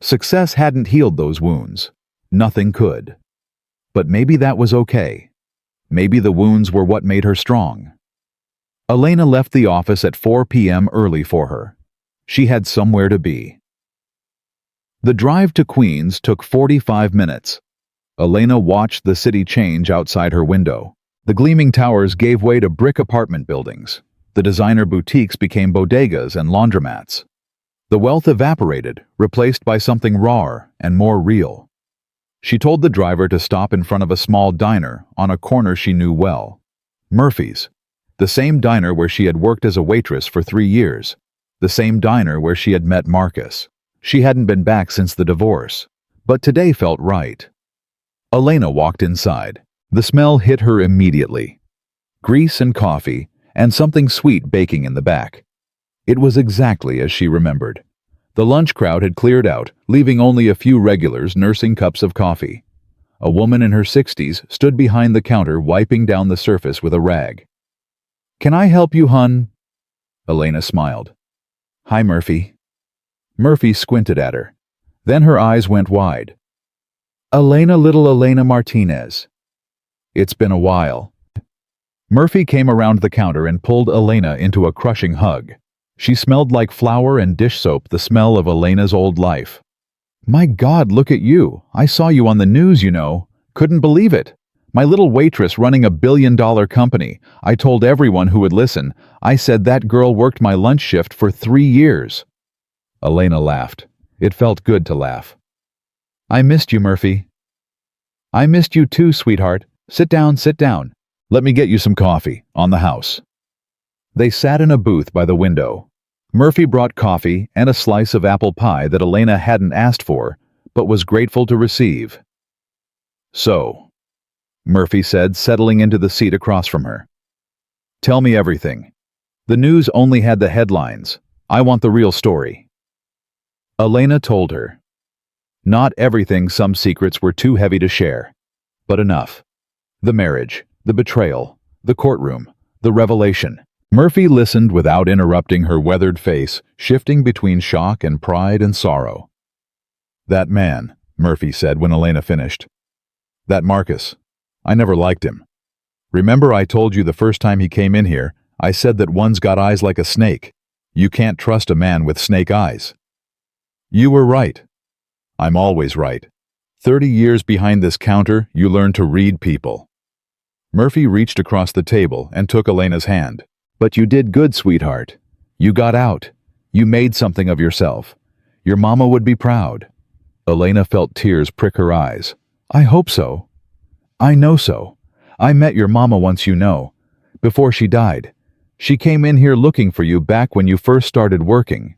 Success hadn't healed those wounds. Nothing could. But maybe that was okay. Maybe the wounds were what made her strong. Elena left the office at 4 p.m. early for her. She had somewhere to be. The drive to Queens took 45 minutes. Elena watched the city change outside her window. The gleaming towers gave way to brick apartment buildings. The designer boutiques became bodegas and laundromats. The wealth evaporated, replaced by something rawer and more real. She told the driver to stop in front of a small diner on a corner she knew well. Murphy's. The same diner where she had worked as a waitress for 3 years. The same diner where she had met Marcus. She hadn't been back since the divorce. But today felt right. Elena walked inside. The smell hit her immediately. Grease and coffee, and something sweet baking in the back. It was exactly as she remembered. The lunch crowd had cleared out, leaving only a few regulars nursing cups of coffee. A woman in her 60s stood behind the counter wiping down the surface with a rag. "Can I help you, hun?" Elena smiled. "Hi, Murphy." Murphy squinted at her. Then her eyes went wide. Little Elena Martinez." "It's been a while." Murphy came around the counter and pulled Elena into a crushing hug. She smelled like flour and dish soap, the smell of Elena's old life. "My God, look at you. I saw you on the news, you know. Couldn't believe it. My little waitress running a billion-dollar company. I told everyone who would listen. I said that girl worked my lunch shift for 3 years. Elena laughed. It felt good to laugh. "I missed you, Murphy." "I missed you too, sweetheart. Sit down, sit down. Let me get you some coffee, on the house." They sat in a booth by the window. Murphy brought coffee and a slice of apple pie that Elena hadn't asked for, but was grateful to receive. "So," Murphy said, settling into the seat across from her. "Tell me everything. The news only had the headlines. I want the real story." Elena told her. Not everything, some secrets were too heavy to share. But enough. The marriage, the betrayal, the courtroom, the revelation. Murphy listened without interrupting, her weathered face shifting between shock and pride and sorrow. "That man," Murphy said when Elena finished. "That Marcus. I never liked him. Remember I told you the first time he came in here, I said that one's got eyes like a snake. You can't trust a man with snake eyes." "You were right. I'm always right. 30 years behind this counter, you learn to read people." Murphy reached across the table and took Elena's hand. "But you did good, sweetheart. You got out. You made something of yourself. Your mama would be proud." Elena felt tears prick her eyes. "I hope so. I know so. I met your mama once, you know, before she died. She came in here looking for you back when you first started working.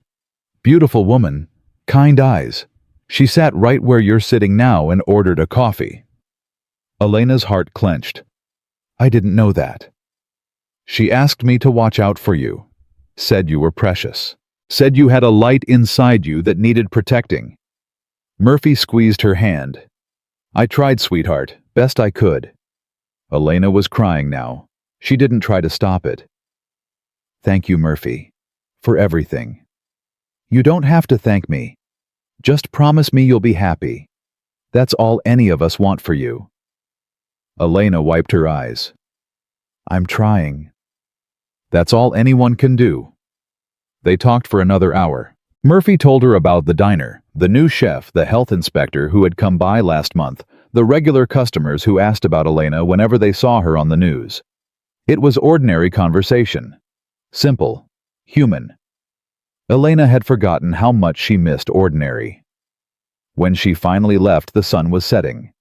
Beautiful woman, kind eyes. She sat right where you're sitting now and ordered a coffee." Elena's heart clenched. "I didn't know that." "She asked me to watch out for you. Said you were precious. Said you had a light inside you that needed protecting." Murphy squeezed her hand. "I tried, sweetheart, best I could." Elena was crying now. She didn't try to stop it. "Thank you, Murphy, for everything. You don't have to thank me. Just promise me you'll be happy. That's all any of us want for you." Elena wiped her eyes. "I'm trying." "That's all anyone can do." They talked for another hour. Murphy told her about the diner, the new chef, the health inspector who had come by last month, the regular customers who asked about Elena whenever they saw her on the news. It was ordinary conversation. Simple. Human. Elena had forgotten how much she missed ordinary. When she finally left, the sun was setting.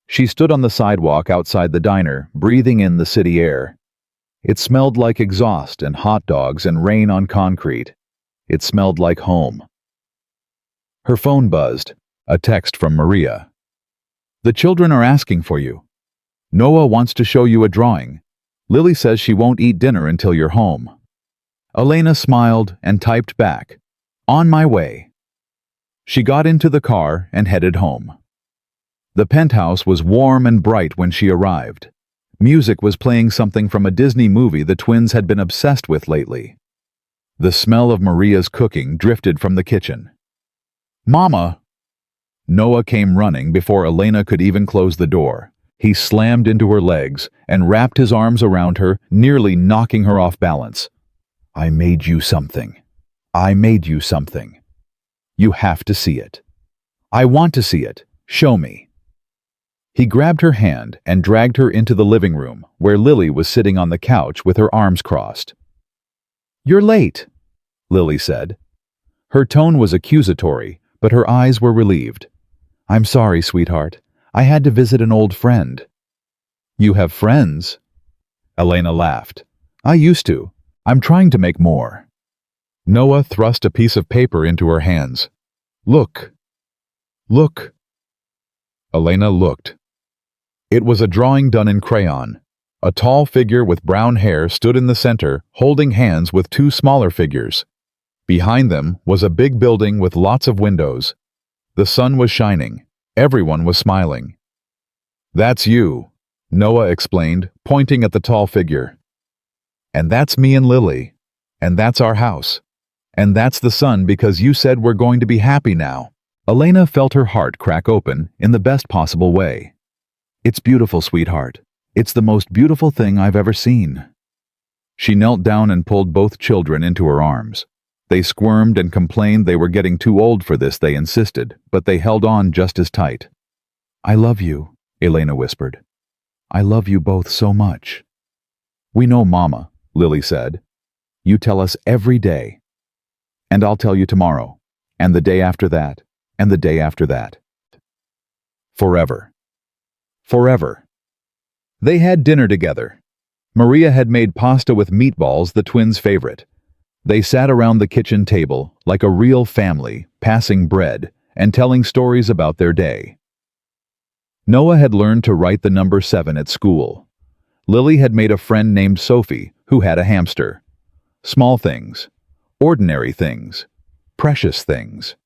She stood on the sidewalk outside the diner, breathing in the city air. It smelled like exhaust and hot dogs and rain on concrete. It smelled like home. Her phone buzzed. A text from Maria. "The children are asking for you. Noah wants to show you a drawing. Lily says she won't eat dinner until you're home." Elena smiled and typed back, "On my way." She got into the car and headed home. The penthouse was warm and bright when she arrived. Music was playing, something from a Disney movie the twins had been obsessed with lately. The smell of Maria's cooking drifted from the kitchen. "Mama!" Noah came running before Elena could even close the door. He slammed into her legs and wrapped his arms around her, nearly knocking her off balance. "I made you something. I made you something. You have to see it. I want to see it. Show me." He grabbed her hand and dragged her into the living room, where Lily was sitting on the couch with her arms crossed. "You're late," Lily said. Her tone was accusatory, but her eyes were relieved. "I'm sorry, sweetheart. I had to visit an old friend." "You have friends?" Elena laughed. "I used to. I'm trying to make more." Noah thrust a piece of paper into her hands. "Look. Look." Elena looked. It was a drawing done in crayon. A tall figure with brown hair stood in the center, holding hands with two smaller figures. Behind them was a big building with lots of windows. The sun was shining. Everyone was smiling. That's you, Noah explained, pointing at the tall figure. And that's me and Lily. And that's our house. And that's the sun because you said we're going to be happy now. Elena felt her heart crack open in the best possible way. It's beautiful, sweetheart. It's the most beautiful thing I've ever seen. She knelt down and pulled both children into her arms. They squirmed and complained they were getting too old for this, they insisted, but they held on just as tight. I love you, Elena whispered. I love you both so much. We know, Mama, Lily said. You tell us every day. And I'll tell you tomorrow, and the day after that, and the day after that. Forever. Forever. They had dinner together. Maria had made pasta with meatballs, the twins' favorite. They sat around the kitchen table like a real family, passing bread and telling stories about their day. Noah had learned to write the number 7 at school. Lily had made a friend named Sophie who had a hamster. Small things, ordinary things, precious things.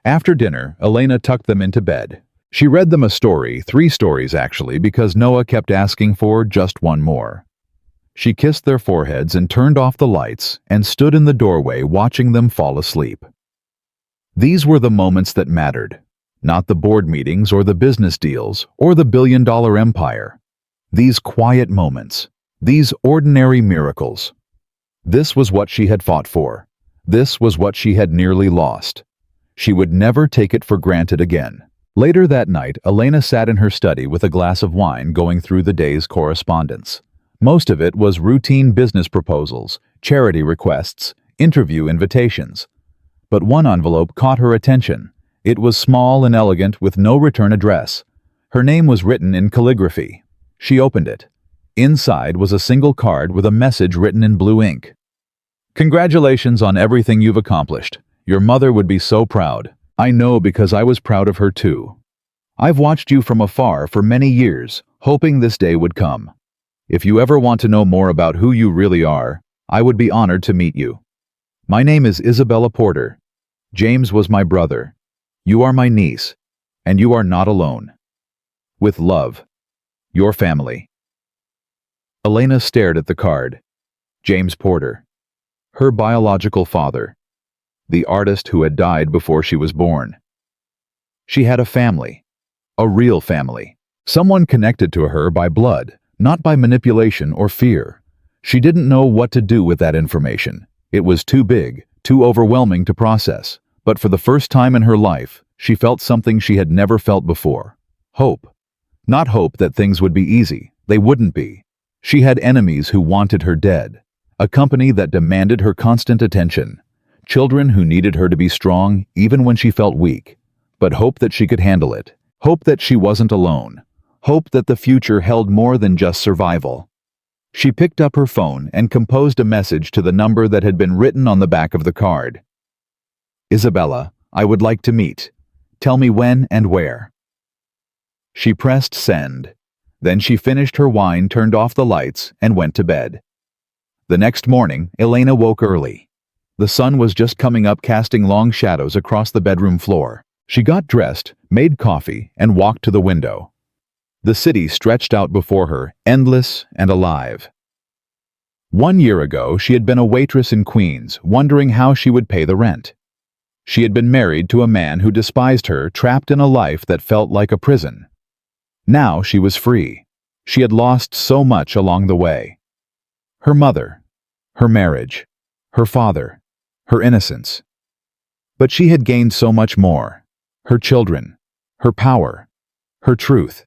After dinner, Elena tucked them into bed. She read them a story, 3 stories actually, because Noah kept asking for just one more. She kissed their foreheads and turned off the lights and stood in the doorway watching them fall asleep. These were the moments that mattered, not the board meetings or the business deals or the billion-dollar empire. These quiet moments, these ordinary miracles. This was what she had fought for. This was what she had nearly lost. She would never take it for granted again. Later that night, Elena sat in her study with a glass of wine going through the day's correspondence. Most of it was routine business proposals, charity requests, interview invitations. But one envelope caught her attention. It was small and elegant with no return address. Her name was written in calligraphy. She opened it. Inside was a single card with a message written in blue ink. Congratulations on everything you've accomplished. Your mother would be so proud. I know because I was proud of her too. I've watched you from afar for many years, hoping this day would come. If you ever want to know more about who you really are, I would be honored to meet you. My name is Isabella Porter. James was my brother. You are my niece, and you are not alone. With love, your family. Elena stared at the card. James Porter. Her biological father. The artist who had died before she was born. She had a family. A real family. Someone connected to her by blood, not by manipulation or fear. She didn't know what to do with that information. It was too big, too overwhelming to process. But for the first time in her life, she felt something she had never felt before. Hope. Not hope that things would be easy. They wouldn't be. She had enemies who wanted her dead. A company that demanded her constant attention. Children who needed her to be strong even when she felt weak. But hope that she could handle it. Hope that she wasn't alone. Hope that the future held more than just survival. She picked up her phone and composed a message to the number that had been written on the back of the card. Isabella, I would like to meet. Tell me when and where. She pressed send. Then she finished her wine, turned off the lights, and went to bed. The next morning, Elena woke early. The sun was just coming up, casting long shadows across the bedroom floor. She got dressed, made coffee, and walked to the window. The city stretched out before her, endless and alive. 1 year ago, she had been a waitress in Queens, wondering how she would pay the rent. She had been married to a man who despised her, trapped in a life that felt like a prison. Now she was free. She had lost so much along the way. Her mother, her marriage, her father, her innocence. But she had gained so much more. Her children, her power, her truth,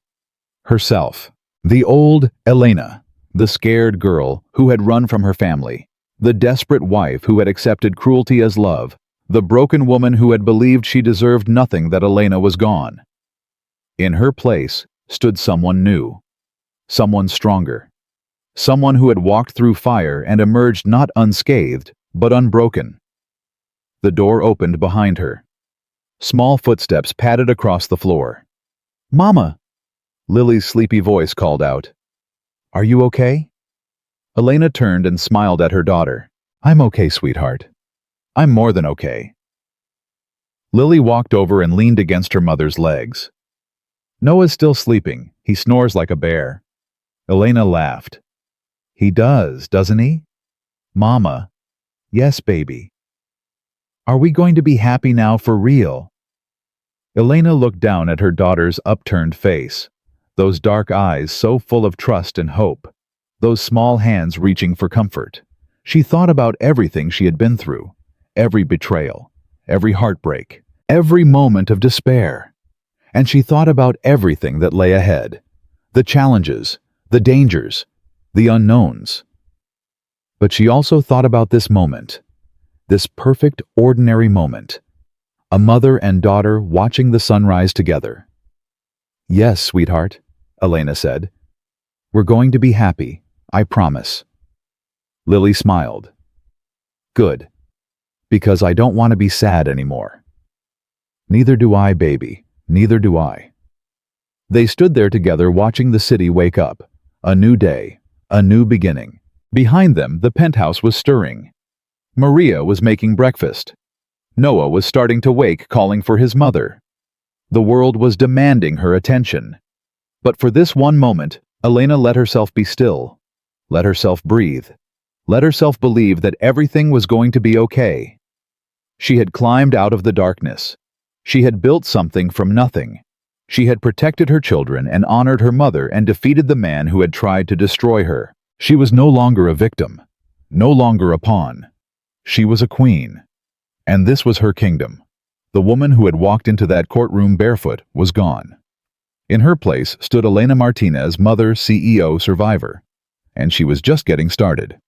herself. The old Elena, the scared girl who had run from her family, the desperate wife who had accepted cruelty as love, the broken woman who had believed she deserved nothing that Elena was gone. In her place stood someone new, someone stronger, someone who had walked through fire and emerged not unscathed, but unbroken. The door opened behind her. Small footsteps padded across the floor. "Mama!" Lily's sleepy voice called out. "Are you okay?" Elena turned and smiled at her daughter. "I'm okay, sweetheart. I'm more than okay." Lily walked over and leaned against her mother's legs. Noah's still sleeping. He snores like a bear. Elena laughed. He does, doesn't he? Mama. Yes, baby. Are we going to be happy now for real? Elena looked down at her daughter's upturned face, those dark eyes so full of trust and hope, those small hands reaching for comfort. She thought about everything she had been through, every betrayal, every heartbreak, every moment of despair. And she thought about everything that lay ahead, the challenges, the dangers, the unknowns. But she also thought about this moment, this perfect, ordinary moment, a mother and daughter watching the sunrise together. Yes, sweetheart, Elena said. We're going to be happy, I promise. Lily smiled. Good, because I don't want to be sad anymore. Neither do I, baby, neither do I. They stood there together watching the city wake up, a new day, a new beginning. Behind them, the penthouse was stirring. Maria was making breakfast. Noah was starting to wake, calling for his mother. The world was demanding her attention. But for this one moment, Elena let herself be still. Let herself breathe. Let herself believe that everything was going to be okay. She had climbed out of the darkness. She had built something from nothing. She had protected her children and honored her mother and defeated the man who had tried to destroy her. She was no longer a victim, no longer a pawn. She was a queen. And this was her kingdom. The woman who had walked into that courtroom barefoot was gone. In her place stood Elena Martinez, mother, CEO, survivor. And she was just getting started.